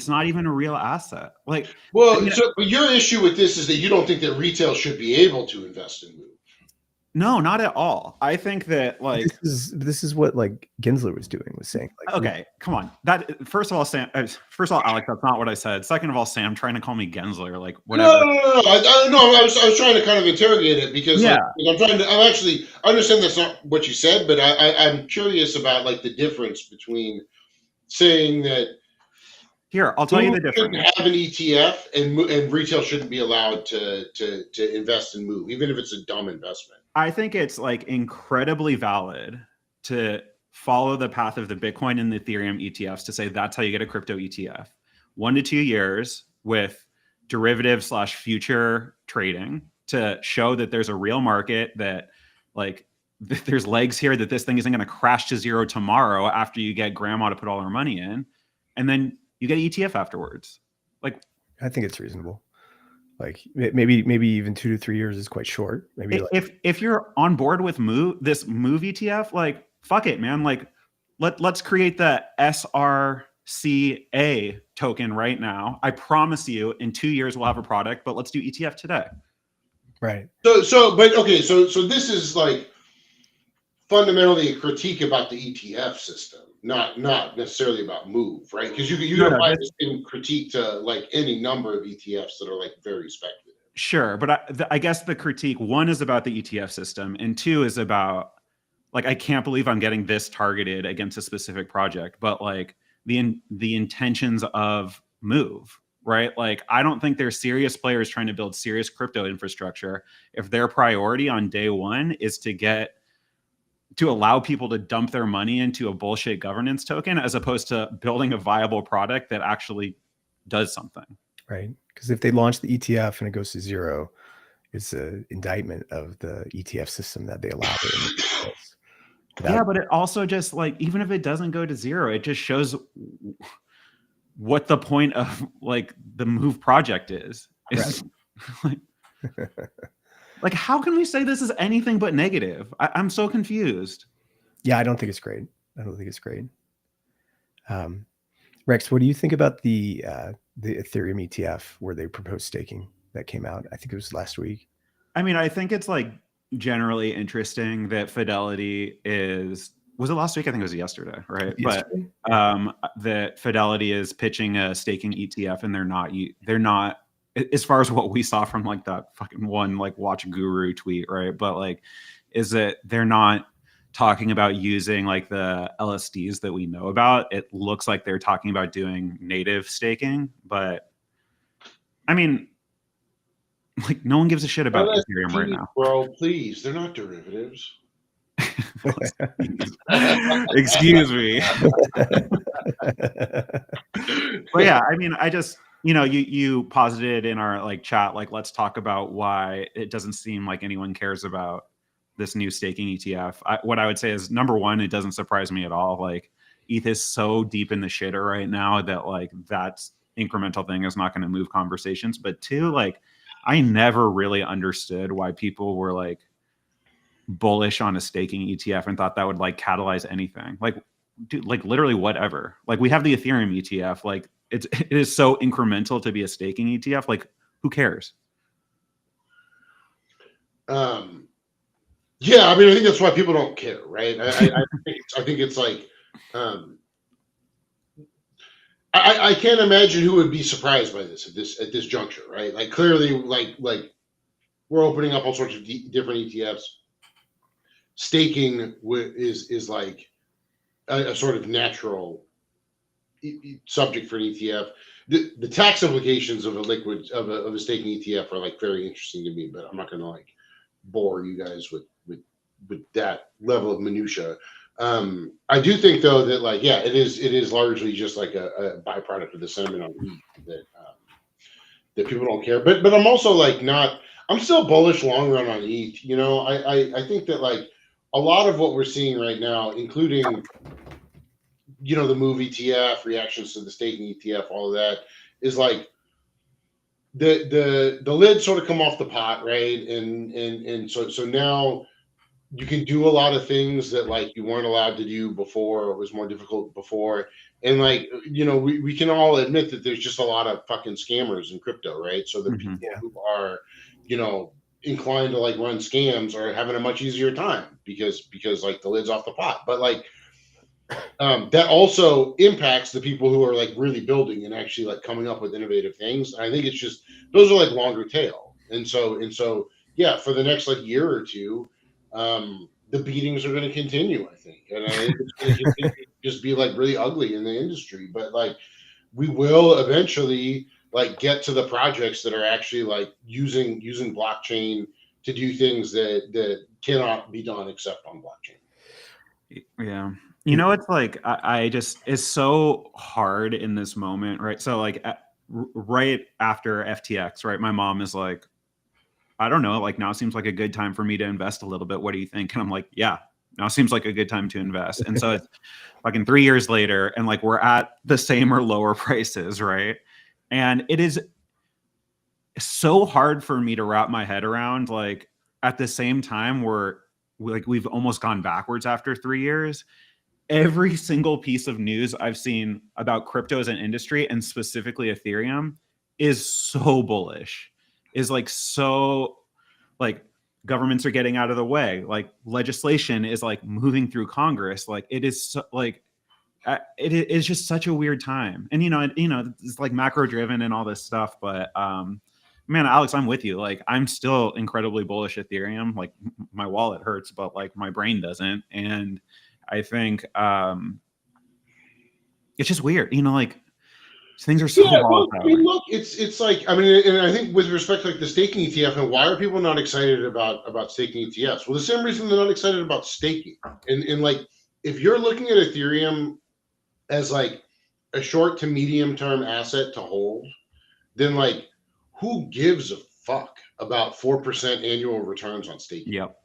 Speaker 2: not even a real asset. Like,
Speaker 4: well, so your issue with this is that you don't think that retail should be able to invest in Move.
Speaker 2: No, not at all. I think that like
Speaker 3: this is what like Gensler was doing, was saying. Like,
Speaker 2: okay, come on. That first of all, Sam. First of all, Alex, that's not what I said. Second of all, Sam trying to call me Gensler, like whatever.
Speaker 4: No. I was trying to kind of interrogate it because like, I understand that's not what you said, but I'm curious about like the difference between saying that.
Speaker 2: Here, I'll tell you the difference.
Speaker 4: Shouldn't have an ETF and retail shouldn't be allowed to invest in Move, even if it's a dumb investment.
Speaker 2: I think it's like incredibly valid to follow the path of the Bitcoin and the Ethereum ETFs to say that's how you get a crypto ETF. 1 to 2 years with derivative/future trading to show that there's a real market that like there's legs here that this thing isn't going to crash to zero tomorrow after you get grandma to put all her money in, and then you get ETF afterwards. Like,
Speaker 3: I think it's reasonable. Like maybe even 2 to 3 years is quite short. Maybe
Speaker 2: if you're on board with this move ETF, like fuck it, man. Like let's create the SRCA token right now. I promise you, in 2 years we'll have a product, but let's do ETF today.
Speaker 3: Right.
Speaker 4: So this is like fundamentally a critique about the ETF system, not necessarily about move, right? Because you can apply this in critique to like any number of ETFs that are like very speculative.
Speaker 2: Sure, but I guess the critique, one is about the ETF system, and two is about, like, I can't believe I'm getting this targeted against a specific project, but like the intentions of move, right? Like, I don't think there's serious players trying to build serious crypto infrastructure if their priority on day one is to allow people to dump their money into a bullshit governance token, as opposed to building a viable product that actually does something.
Speaker 3: Right. Because if they launch the ETF and it goes to zero, it's an indictment of the ETF system that they allow it.
Speaker 2: Yeah, but it also just, like, even if it doesn't go to zero, it just shows what the point of like the move project is.
Speaker 3: Right.
Speaker 2: Like, how can we say this is anything but negative? I'm so confused.
Speaker 3: Yeah, I don't think it's great. Rex, what do you think about the Ethereum ETF where they proposed staking that came out? I think it was last week.
Speaker 2: I mean, I think it's like generally interesting that Fidelity was it last week? I think it was yesterday, right?
Speaker 3: Yesterday.
Speaker 2: But that Fidelity is pitching a staking ETF, and they're not, as far as what we saw from like that fucking one like watch guru tweet, right? But like, is that they're not talking about using like the LSDs that we know about. It looks like they're talking about doing native staking, but I mean, like, no one gives a shit about Ethereum right now.
Speaker 4: Bro, please, they're not derivatives.
Speaker 2: Excuse me. But yeah, I mean, I just, you posited in our like chat, like, let's talk about why it doesn't seem like anyone cares about this new staking ETF. What I would say is, number one, it doesn't surprise me at all. Like, ETH is so deep in the shitter right now that like that incremental thing is not going to move conversations. But two, like, I never really understood why people were like bullish on a staking ETF and thought that would like catalyze anything. Like, dude, like literally whatever. Like, we have the Ethereum ETF. Like, it is so incremental to be a staking ETF. Like, who cares?
Speaker 4: Yeah, I mean, I think that's why people don't care, right? I think it's like, I can't imagine who would be surprised by this at this juncture, right? Like, clearly, like we're opening up all sorts of different ETFs. Staking is like a sort of natural subject for an ETF. The tax implications of a staking ETF are like very interesting to me, but I'm not going to like bore you guys with that level of minutia. I do think though that like, yeah, it is largely just like a byproduct of the sentiment on ETH that people don't care. But I'm also like I'm still bullish long run on ETH. I think that like a lot of what we're seeing right now, including the move ETF, reactions to the staking ETF, all of that, is like the lid sort of come off the pot, right? And so now you can do a lot of things that like you weren't allowed to do before, or it was more difficult before. And like, we can all admit that there's just a lot of fucking scammers in crypto, right? So the people who are, inclined to like run scams are having a much easier time because like the lid's off the pot. But like, that also impacts the people who are like really building and actually like coming up with innovative things. And I think it's just, those are like longer tail. And so, yeah, for the next like year or two, the beatings are going to continue, I think. And I think it's going to continue to just be like really ugly in the industry. But like, we will eventually like get to the projects that are actually like using blockchain to do things that cannot be done except on blockchain.
Speaker 2: Yeah. It's like, I just, it's so hard in this moment, right? So like right after FTX, right, my mom is like, I don't know, like now seems like a good time for me to invest a little bit. What do you think? And I'm like, yeah, now seems like a good time to invest. And so it's fucking 3 years later, and like we're at the same or lower prices, right? And it is so hard for me to wrap my head around. Like at the same time, we've almost gone backwards after 3 years. Every single piece of news I've seen about crypto as an industry, and specifically Ethereum, is so bullish. Is like so like governments are getting out of the way. Like legislation is like moving through Congress. Like it is so, like it is just such a weird time. And it's like macro driven and all this stuff. But man, Alex, I'm with you. Like I'm still incredibly bullish Ethereum. Like my wallet hurts, but like my brain doesn't. And I think it's just weird, like things are so volatile.
Speaker 4: I mean, look, it's like, I mean, and I think with respect to like the staking ETF, and why are people not excited about staking ETFs? Well, the same reason they're not excited about staking. And like, if you're looking at Ethereum as like a short to medium term asset to hold, then like, who gives a fuck about 4% annual returns on staking?
Speaker 2: Yep.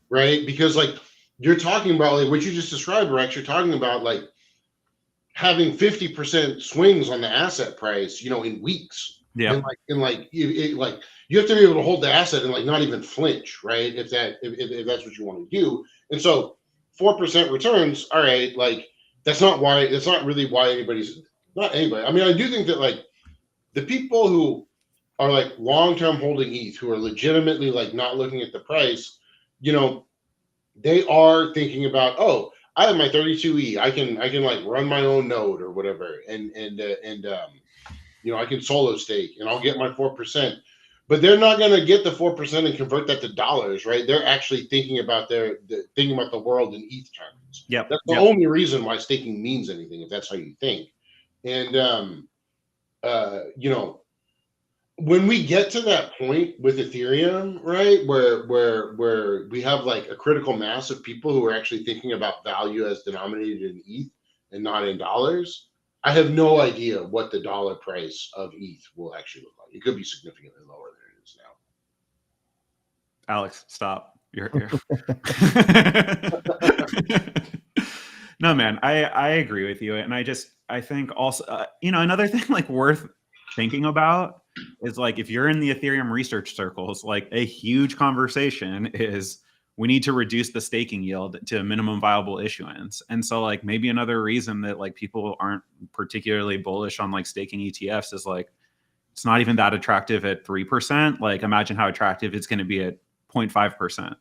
Speaker 4: Right? Because like, you're talking about like what you just described, Rex. You're talking about like having 50% swings on the asset price, in weeks.
Speaker 2: Yeah.
Speaker 4: And like you have to be able to hold the asset and like not even flinch, right? If that's what you want to do. And so 4% returns, all right, like that's not really why not anybody. I mean, I do think that like the people who are like long-term holding ETH, who are legitimately like not looking at the price, they are thinking about, oh, I have my 32E. I can like run my own node or whatever, and I can solo stake and I'll get my 4%. But they're not going to get the 4% and convert that to dollars, right? They're actually thinking about thinking about the world in ETH terms.
Speaker 2: Yep.
Speaker 4: That's the only reason why staking means anything, if that's how you think. And when we get to that point with Ethereum, right, where we have like a critical mass of people who are actually thinking about value as denominated in ETH and not in dollars, I have no idea what the dollar price of ETH will actually look like. It could be significantly lower than it is now.
Speaker 2: Alex, stop. You're No, man, I agree with you. And I think also, another thing like worth thinking about is like if you're in the Ethereum research circles, like a huge conversation is we need to reduce the staking yield to a minimum viable issuance. And so like maybe another reason that like people aren't particularly bullish on like staking ETFs is like it's not even that attractive at 3%. Like imagine how attractive it's going to be at 0.5%.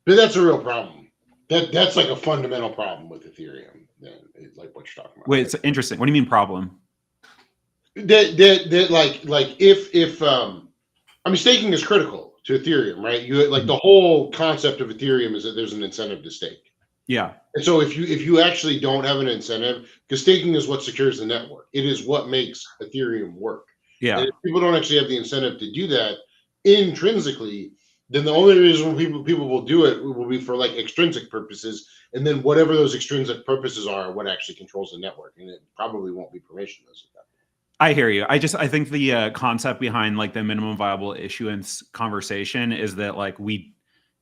Speaker 4: But that's a real problem. That's like a fundamental problem with Ethereum. Then, like what you're talking about.
Speaker 2: Wait, it's interesting. What do you mean problem?
Speaker 4: That like if I mean staking is critical to Ethereum, right? You like the whole concept of Ethereum is that there's an incentive to stake.
Speaker 2: Yeah.
Speaker 4: And so if you actually don't have an incentive, because staking is what secures the network, it is what makes Ethereum work.
Speaker 2: Yeah.
Speaker 4: And if people don't actually have the incentive to do that intrinsically, then the only reason people will do it will be for like extrinsic purposes, and then whatever those extrinsic purposes are what actually controls the network, and it probably won't be permissionless at that point.
Speaker 2: I hear you. I think the concept behind like the minimum viable issuance conversation is that like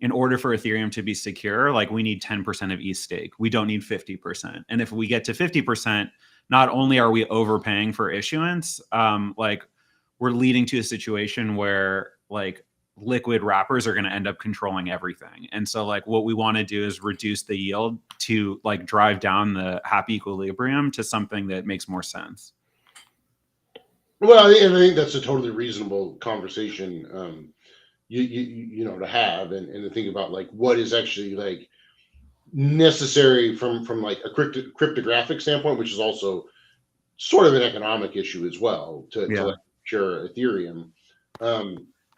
Speaker 2: in order for Ethereum to be secure, like we need 10% of ETH stake. We don't need 50%. And if we get to 50%, not only are we overpaying for issuance, like we're leading to a situation where like liquid wrappers are going to end up controlling everything. And so like what we want to do is reduce the yield to like drive down the happy equilibrium to something that makes more sense.
Speaker 4: Well, and I think that's a totally reasonable conversation, to have and to think about like what is actually like necessary from like a cryptographic standpoint, which is also sort of an economic issue as well to like secure Ethereum.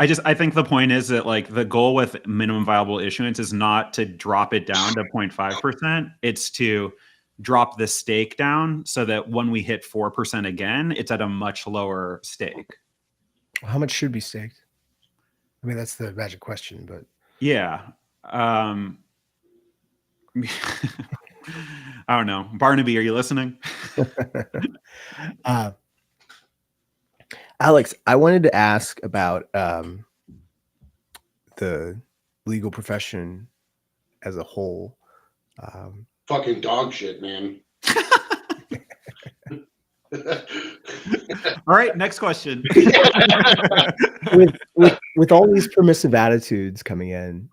Speaker 2: I think the point is that like the goal with minimum viable issuance is not to drop it down to 0.5%. It's to drop the stake down so that when we hit 4% again, it's at a much lower stake.
Speaker 3: How much should be staked? I mean, that's the magic question, but
Speaker 2: yeah. I don't know. Barnaby, are you listening?
Speaker 3: Alex, I wanted to ask about the legal profession as a whole.
Speaker 4: Fucking dog shit, man.
Speaker 2: All right, next question.
Speaker 3: with all these permissive attitudes coming in,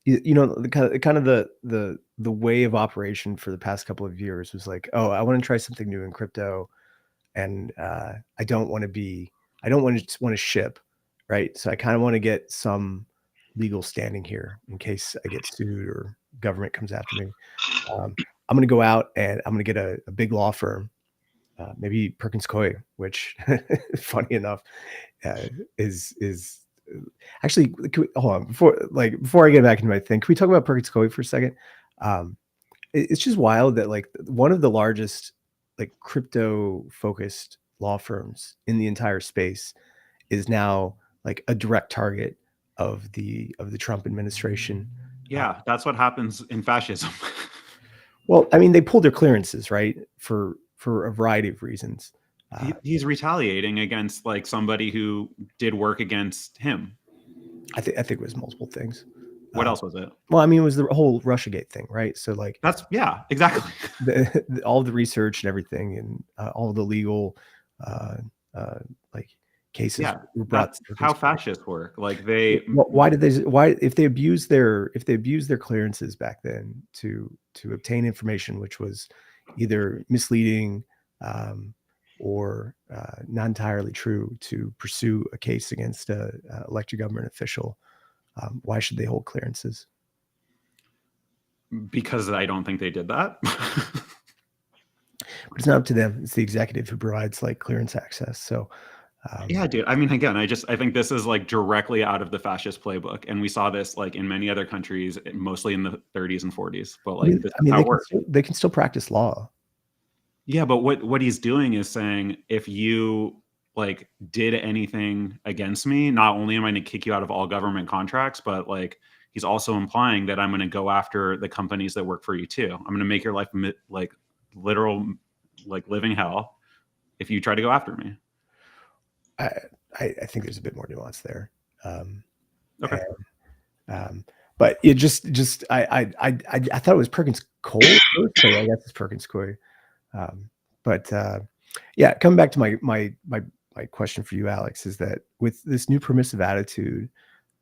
Speaker 3: you know, the kind of the way of operation for the past couple of years was like, oh, I want to try something new in crypto, and I don't want to ship, right? So I kind of want to get some legal standing here in case I get sued or government comes after me. I'm going to go out and I'm going to get a big law firm, maybe Perkins Coie, which, funny enough, is actually. Hold on, before I get back into my thing, can we talk about Perkins Coie for a second? It's just wild that like one of the largest like crypto focused law firms in the entire space is now like a direct target of the Trump administration.
Speaker 2: Yeah, that's what happens in fascism.
Speaker 3: Well, I mean, they pulled their clearances, right, for a variety of reasons.
Speaker 2: He's retaliating against like somebody who did work against him.
Speaker 3: I think it was multiple things.
Speaker 2: What else was it?
Speaker 3: Well, I mean, it was the whole Russiagate thing, right? So like
Speaker 2: yeah, exactly.
Speaker 3: All the research and everything, and all the legal like cases were brought.
Speaker 2: That's how fascists work. Like
Speaker 3: why if they abused their clearances back then to obtain information which was either misleading or not entirely true to pursue a case against a elected government official, why should they hold clearances?
Speaker 2: Because I don't think they did that.
Speaker 3: But it's not up to them. It's the executive who provides like clearance access. So
Speaker 2: yeah, dude. I mean, again, I think this is like directly out of the fascist playbook, and we saw this like in many other countries, mostly in the 30s and 40s. But like, this is how it works.
Speaker 3: They can still practice law.
Speaker 2: Yeah, but what he's doing is saying, if you like did anything against me, not only am I going to kick you out of all government contracts, but like he's also implying that I'm going to go after the companies that work for you too. I'm going to make your life like literal, like living hell if you try to go after me.
Speaker 3: I think there's a bit more nuance there.
Speaker 2: Okay.
Speaker 3: But it just I thought it was Perkins Coie. I guess it's Perkins Coie. But yeah, coming back to my question for you, Alex, is that with this new permissive attitude,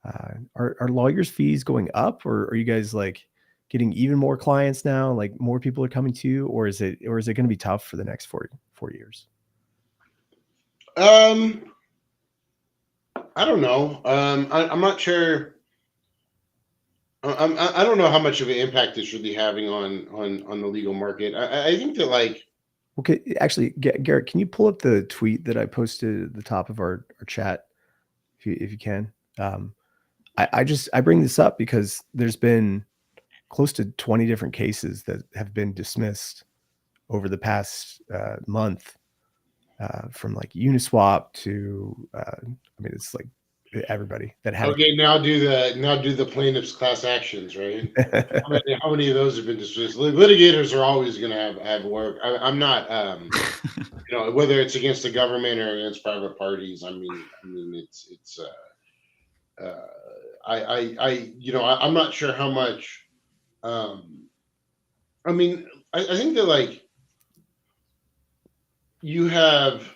Speaker 3: are lawyers' fees going up, or are you guys like getting even more clients now? Like more people are coming to you, or is it going to be tough for the next 4 years?
Speaker 4: I don't know. I'm not sure. I don't know how much of an impact it's really having on the legal market. I think that like.
Speaker 3: Okay, actually, Gerrit, can you pull up the tweet that I posted at the top of our chat, if you can? I bring this up because there's been close to 20 different cases that have been dismissed over the past month, from like Uniswap to I mean, it's like everybody that had.
Speaker 4: Okay, now do the plaintiffs' class actions, right? how many of those have been dismissed? Litigators are always going to have work. I'm not, you know, whether it's against the government or against private parties. I mean, it's you know, I'm not sure how much. I mean, I think that like you have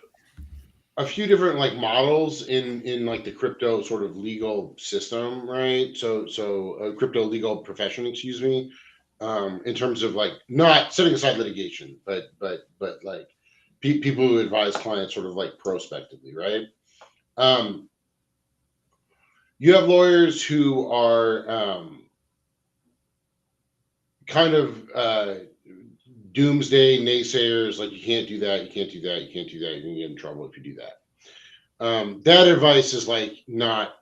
Speaker 4: a few different like models in like the crypto sort of legal system, right? So a crypto legal profession, excuse me, in terms of like not setting aside litigation, but like people who advise clients sort of like prospectively, right? You have lawyers who are kind of doomsday naysayers, like you can't do that, you can't do that, you can't do that, you're gonna get in trouble if you do that. That advice is like not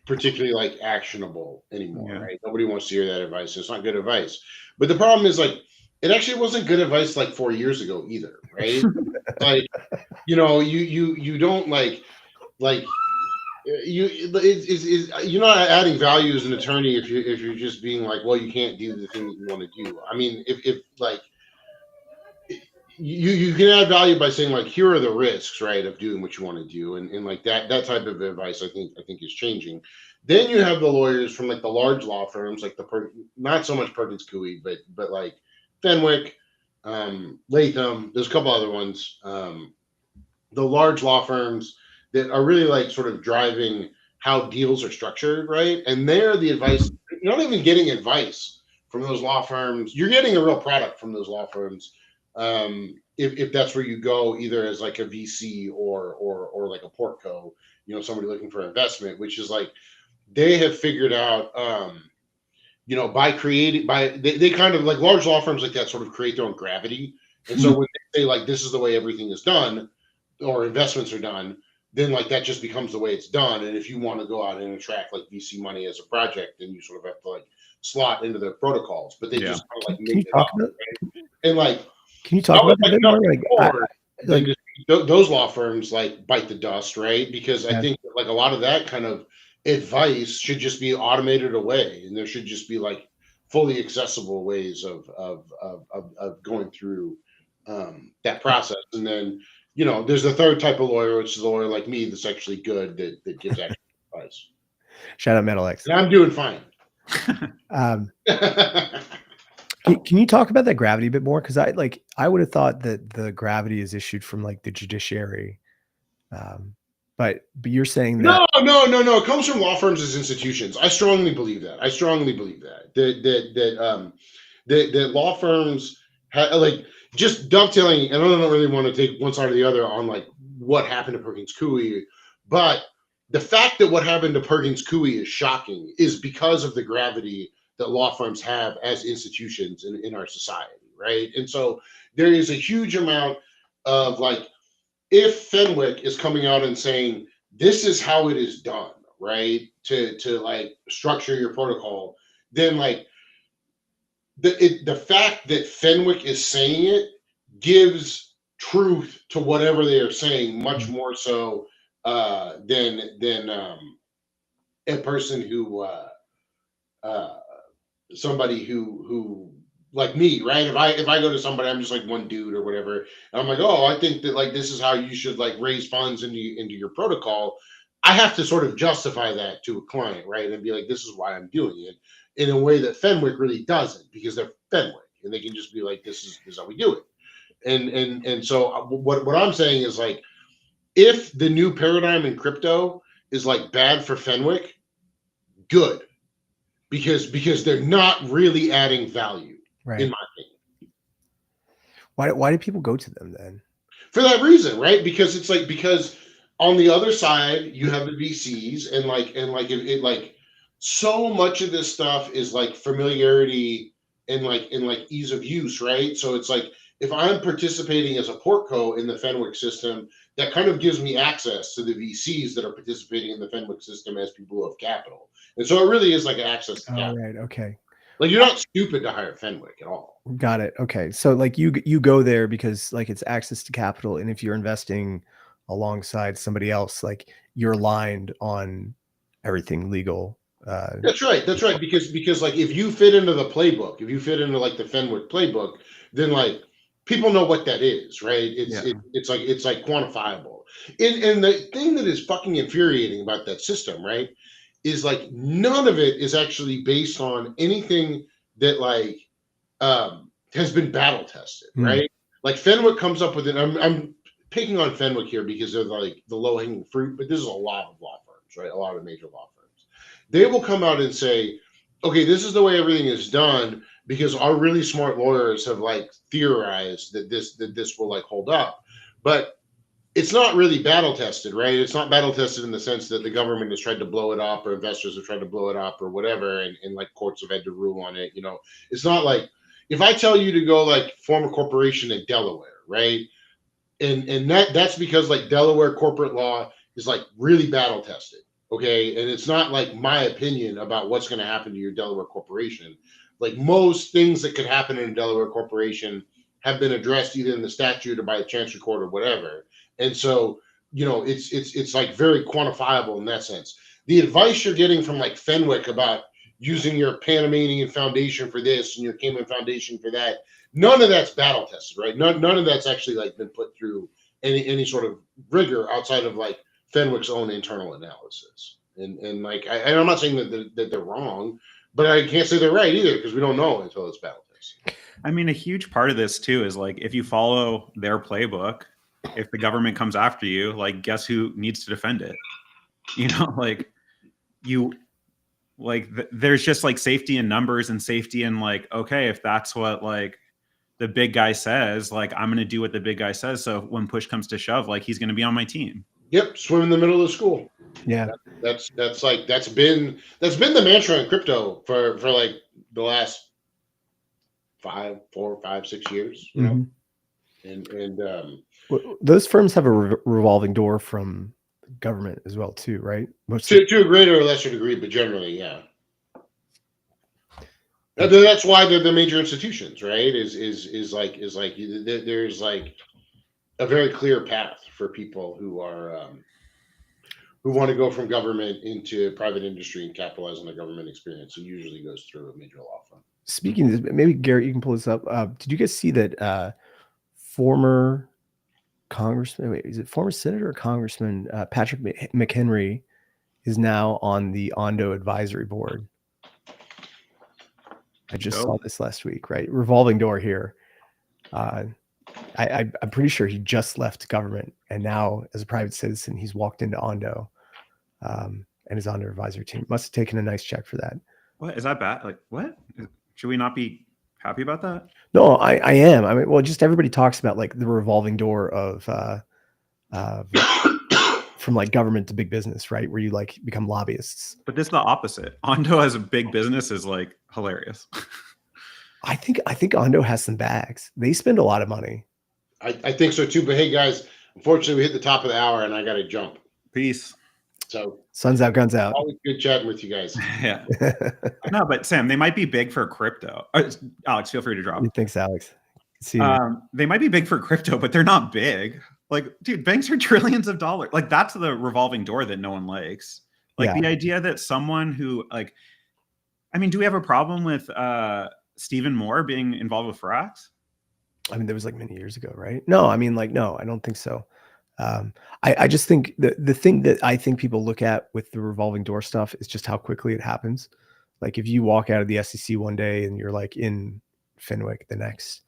Speaker 4: particularly like actionable anymore, right? Nobody wants to hear that advice. It's not good advice. But the problem is like it actually wasn't good advice like 4 years ago either, right? Like, you know, you don't like you're not adding value as an attorney if you're just being like, well, you can't do the thing that you want to do. I mean, if like you can add value by saying like, here are the risks, right, of doing what you want to do, and like that type of advice I think is changing. Then you have the lawyers from like the large law firms, like not so much Perkins Coie, but like Fenwick, Latham. There's a couple other ones. The large law firms that are really like sort of driving how deals are structured, right? And they're the advice. You're not even getting advice from those law firms. You're getting a real product from those law firms. If that's where you go, either as like a VC or like a portco, you know, somebody looking for investment, which is like they have figured out, you know, they kind of like large law firms like that sort of create their own gravity. And so when they say like this is the way everything is done or investments are done, then like that just becomes the way it's done. And if you want to go out and attract like VC money as a project, then you sort of have to like slot into their protocols. But they just kind of like make it up, right? And like,
Speaker 3: can you talk about that a bit more?
Speaker 4: Like those law firms like bite the dust, right? Because I think that, like a lot of that kind of advice should just be automated away, and there should just be like fully accessible ways of going through that process. And then, you know, there's the third type of lawyer, which is a lawyer like me that's actually good, that gives actual advice.
Speaker 3: Shout out MetalX.
Speaker 4: And I'm doing fine.
Speaker 3: Can you talk about that gravity a bit more? Because I would have thought that the gravity is issued from like the judiciary, but you're saying that
Speaker 4: no. It comes from law firms as institutions. I strongly believe that. That law firms like just dovetailing. And I don't really want to take one side or the other on like what happened to Perkins Coie, but the fact that what happened to Perkins Coie is shocking is because of the gravity that law firms have as institutions in our society, right? And so there is a huge amount of like, if Fenwick is coming out and saying, this is how it is done, right? To like structure your protocol, then like the fact that Fenwick is saying it gives truth to whatever they are saying, much more so than a person who somebody who like me, right? If I go to somebody, I'm just like one dude or whatever, and I'm like, oh, I think that like this is how you should like raise funds into your protocol. I have to sort of justify that to a client, right? And be like, this is why I'm doing it, in a way that Fenwick really doesn't, because they're Fenwick and they can just be like, this is how we do it. And so what I'm saying is like, if the new paradigm in crypto is like bad for Fenwick, good, because they're not really adding value, right, in my opinion.
Speaker 3: Why do people go to them then?
Speaker 4: For that reason, right? Because it's like, because on the other side you have the VCs, and like so much of this stuff is like familiarity and like ease of use, right? So it's like, if I'm participating as a portco in the Fenwick system, that kind of gives me access to the VCs that are participating in the Fenwick system as people who have capital. And so it really is like an access to capital.
Speaker 3: Right. Okay.
Speaker 4: Like, you're not stupid to hire Fenwick at all.
Speaker 3: Got it. Okay. So like you go there because like it's access to capital. And if you're investing alongside somebody else, like you're aligned on everything legal.
Speaker 4: That's right. Because like, if you fit into the playbook, if you fit into like the Fenwick playbook, then like people know what that is, right? It's like quantifiable. And the thing that is fucking infuriating about that system, right, is like none of it is actually based on anything that like has been battle tested, right? Like Fenwick comes up with it. I'm picking on Fenwick here because they're like the low hanging fruit, but this is a lot of law firms, right? A lot of major law firms. They will come out and say, okay, this is the way everything is done because our really smart lawyers have like theorized that this will like hold up, but it's not really battle tested, right? It's not battle tested in the sense that the government has tried to blow it up or investors have tried to blow it up or whatever, and like courts have had to rule on it. You know, it's not like if I tell you to go like form a corporation in Delaware, right? And that's because like Delaware corporate law is like really battle tested, okay? And it's not like my opinion about what's going to happen to your Delaware corporation. Like most things that could happen in a Delaware corporation have been addressed either in the statute or by the Chancery Court or whatever. And so, you know, it's like very quantifiable in that sense. The advice you're getting from like Fenwick about using your Panamanian foundation for this and your Cayman foundation for that. None of that's battle tested, right? None of that's actually like been put through any sort of rigor outside of like Fenwick's own internal analysis. And like I'm not saying that they're wrong, but I can't say they're right either because we don't know until it's battle tested.
Speaker 2: I mean, a huge part of this too is like if you follow their playbook, if the government comes after you, like guess who needs to defend it? You know, like there's just like safety in numbers and safety in like, okay, if that's what like the big guy says, like I'm going to do what the big guy says. So when push comes to shove, like he's going to be on my team.
Speaker 4: Yep, swim in the middle of the school.
Speaker 3: Yeah,
Speaker 4: that's been the mantra in crypto for like the last 4, 5, 6 years. You know, and
Speaker 3: those firms have a revolving door from government as well, too, right?
Speaker 4: To a greater or lesser degree, but generally, yeah. That's why they're the major institutions, right? Is like there's like a very clear path for people who are who want to go from government into private industry and capitalize on the government experience. It usually goes through a major law firm.
Speaker 3: Speaking of this, maybe Gerrit, you can pull this up. Did you guys see that former Congressman, is it former Senator or Congressman Patrick McHenry is now on the Ondo advisory board? I just saw this last week, right? Revolving door here. I'm pretty sure he just left government, and now as a private citizen, he's walked into Ondo and is on their advisory team. Must have taken a nice check for that.
Speaker 2: What is that bad? Like, what should we not be happy about that?
Speaker 3: No, I am. I mean, well, just everybody talks about like the revolving door of from like government to big business, right? Where you like become lobbyists.
Speaker 2: But this is the opposite. Ondo as a big business is like hilarious.
Speaker 3: I think Ondo has some bags. They spend a lot of money.
Speaker 4: I think so too. But hey, guys, unfortunately, we hit the top of the hour, and I got to jump.
Speaker 2: Peace.
Speaker 4: So
Speaker 3: sun's out, guns out.
Speaker 4: Always good chatting with you guys.
Speaker 2: Yeah. No, but Sam, they might be big for crypto. Alex, feel free to drop.
Speaker 3: Thanks, Alex. See you.
Speaker 2: They might be big for crypto, but they're not big. Like, dude, banks are trillions of dollars. Like, that's the revolving door that no one likes. Like the idea that someone who like, I mean, do we have a problem with Stephen Moore being involved with Frax?
Speaker 3: I mean, that was like many years ago, right? No, I mean, like, no, I don't think so. I just think the thing that I think people look at with the revolving door stuff is just how quickly it happens. Like if you walk out of the SEC one day and you're like in Fenwick the next,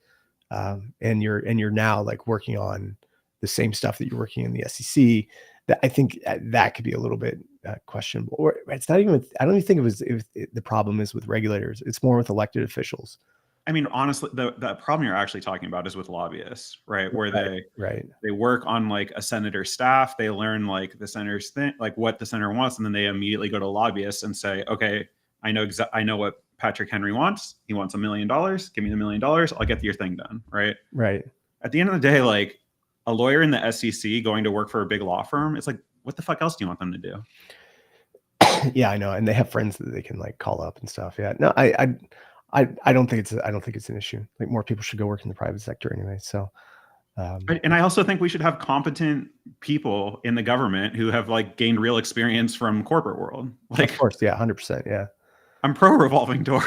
Speaker 3: and you're now like working on the same stuff that you're working in the SEC, that I think that could be a little bit questionable. Or it's not even with, I don't even think the problem is with regulators. It's more with elected officials.
Speaker 2: I mean, honestly, the problem you're actually talking about is with lobbyists, right? Where they work on like a senator's staff, they learn like the senator's thing, like what the senator wants, and then they immediately go to lobbyists and say, okay, I know what Patrick Henry wants. He wants $1 million. Give me the $1 million. I'll get your thing done, right?
Speaker 3: Right.
Speaker 2: At the end of the day, like a lawyer in the SEC going to work for a big law firm, it's like, what the fuck else do you want them to do?
Speaker 3: Yeah, I know, and they have friends that they can like call up and stuff. Yeah, no, I don't think it's an issue. Like more people should go work in the private sector anyway. So,
Speaker 2: and I also think we should have competent people in the government who have like gained real experience from corporate world. Like,
Speaker 3: of course, yeah, 100%, yeah.
Speaker 2: I'm pro revolving door.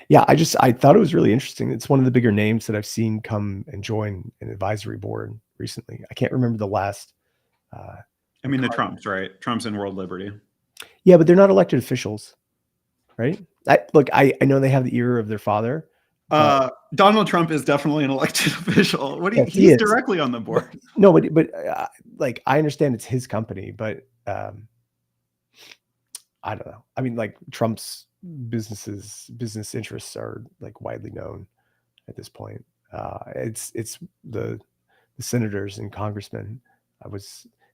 Speaker 3: Yeah, I thought it was really interesting. It's one of the bigger names that I've seen come and join an advisory board recently. I can't remember the last.
Speaker 2: I mean, the Trumps, right? Trump's in World Liberty.
Speaker 3: Yeah, but they're not elected officials, right? I know they have the ear of their father.
Speaker 2: Donald Trump is definitely an elected official. He's directly on the board.
Speaker 3: No, but like I understand it's his company, but I don't know. I mean, like Trump's business interests are like widely known at this point. It's the senators and congressmen.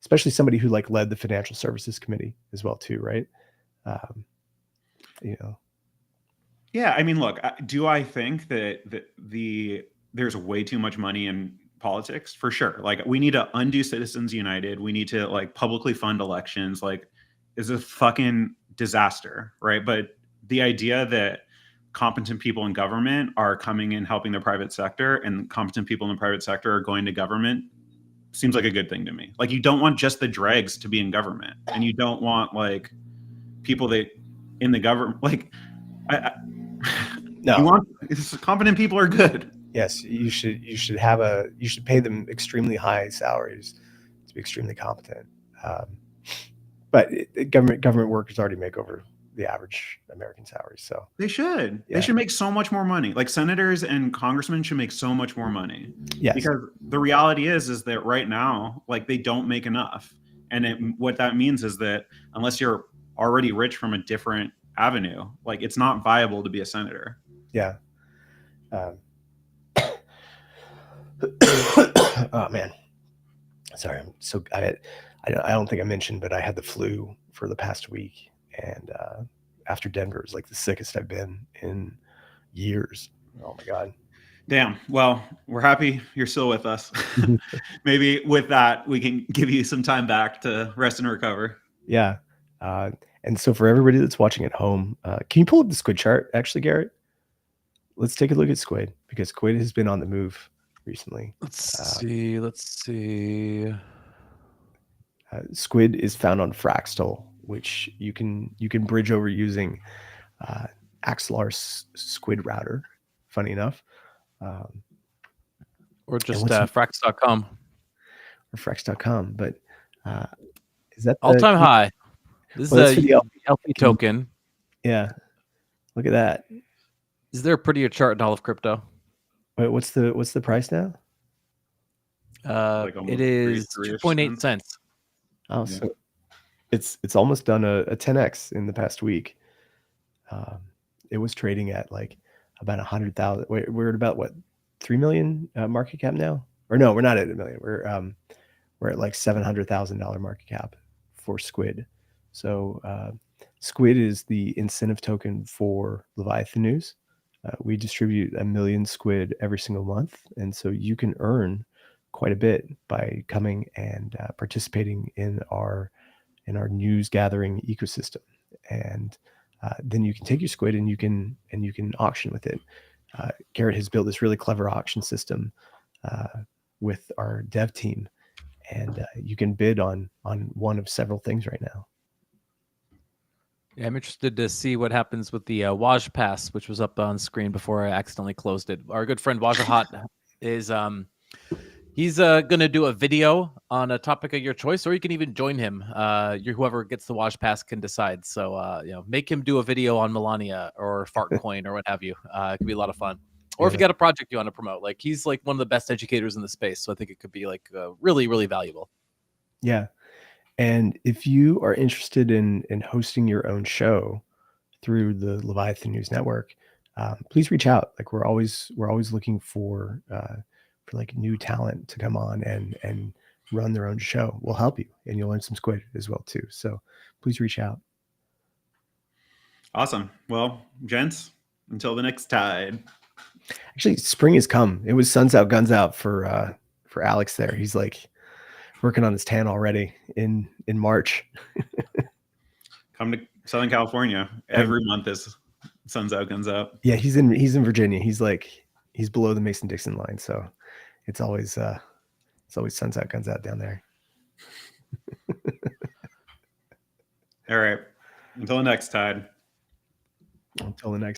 Speaker 3: Especially somebody who like led the Financial Services Committee as well too, right? You know.
Speaker 2: Yeah, I mean, look, do I think that there's way too much money in politics? For sure. Like we need to undo Citizens United. We need to like publicly fund elections. Like it's a fucking disaster, right? But the idea that competent people in government are coming in helping the private sector and competent people in the private sector are going to government seems like a good thing to me. Like, you don't want just the dregs to be in government, and you don't want like people that in the government, like,
Speaker 3: No.
Speaker 2: you want competent people are good.
Speaker 3: Yes, you should pay them extremely high salaries to be extremely competent. But government workers already make over the average American salary. So
Speaker 2: They should.
Speaker 3: Yeah.
Speaker 2: They should make so much more money. Like, senators and congressmen should make so much more money.
Speaker 3: yes,
Speaker 2: Because the reality is that right now, like, they don't make enough. And what that means is that unless you're already rich from a different avenue, like, it's not viable to be a senator.
Speaker 3: yeah. Oh man, sorry. I'm so I don't think I mentioned, but I had the flu for the past week, and after Denver, it was like the sickest I've been in years. Oh my god.
Speaker 2: Damn. Well, we're happy you're still with us. Maybe with that, we can give you some time back to rest and recover.
Speaker 3: Yeah. And so for everybody that's watching at home, can you pull up the Squid chart, actually, Gerrit? Let's take a look at Squid, because Squid has been on the move recently.
Speaker 1: Let's see.
Speaker 3: Squid is found on Fractal, which you can bridge over using Axelar's Squid router. Funny enough,
Speaker 1: Or just frax.com.
Speaker 3: Or frax.com. But is that
Speaker 1: all-time high? This is a LP token.
Speaker 3: Yeah, look at that.
Speaker 1: Is there a prettier chart in all of crypto?
Speaker 3: Wait, what's the price now?
Speaker 2: Like
Speaker 1: It is 2.8 cents.
Speaker 3: Oh,
Speaker 2: Yeah.
Speaker 3: so it's almost done a 10x in the past week. It was trading at like about 100,000. We're at about what, 3 million market cap now? Or no, we're not at a million. We're at like $700,000 market cap for Squid. So Squid is the incentive token for Leviathan News. We distribute 1 million Squid every single month, and so you can earn quite a bit by coming and participating in our news gathering ecosystem. And then you can take your Squid and you can auction with it. Gerrit has built this really clever auction system with our dev team, and you can bid on one of several things right now.
Speaker 1: Yeah, I'm interested to see what happens with the Waj Pass, which was up on screen before I accidentally closed it. Our good friend Wajahat is he's going to do a video on a topic of your choice, or you can even join him. Whoever gets the Waj Pass can decide. So make him do a video on Melania or Fartcoin or what have you. It could be a lot of fun. Or if you got a project you want to promote, like, he's like one of the best educators in the space, so I think it could be like really, really valuable.
Speaker 3: Yeah. And if you are interested in hosting your own show through the Leviathan News Network, please reach out. Like, we're always looking for like new talent to come on and run their own show. We'll help you, and you'll learn some Squid as well too. So please reach out.
Speaker 2: Awesome. Well, gents, until the next tide.
Speaker 3: Actually, spring has come. It was suns out, guns out for Alex there. He's like working on his tan already in March.
Speaker 2: Come to Southern California. Every month is suns out, guns out.
Speaker 3: Yeah, he's in Virginia. He's below the Mason-Dixon line, so it's always suns out, guns out down there.
Speaker 2: All right. Until the next tide.
Speaker 3: Until the next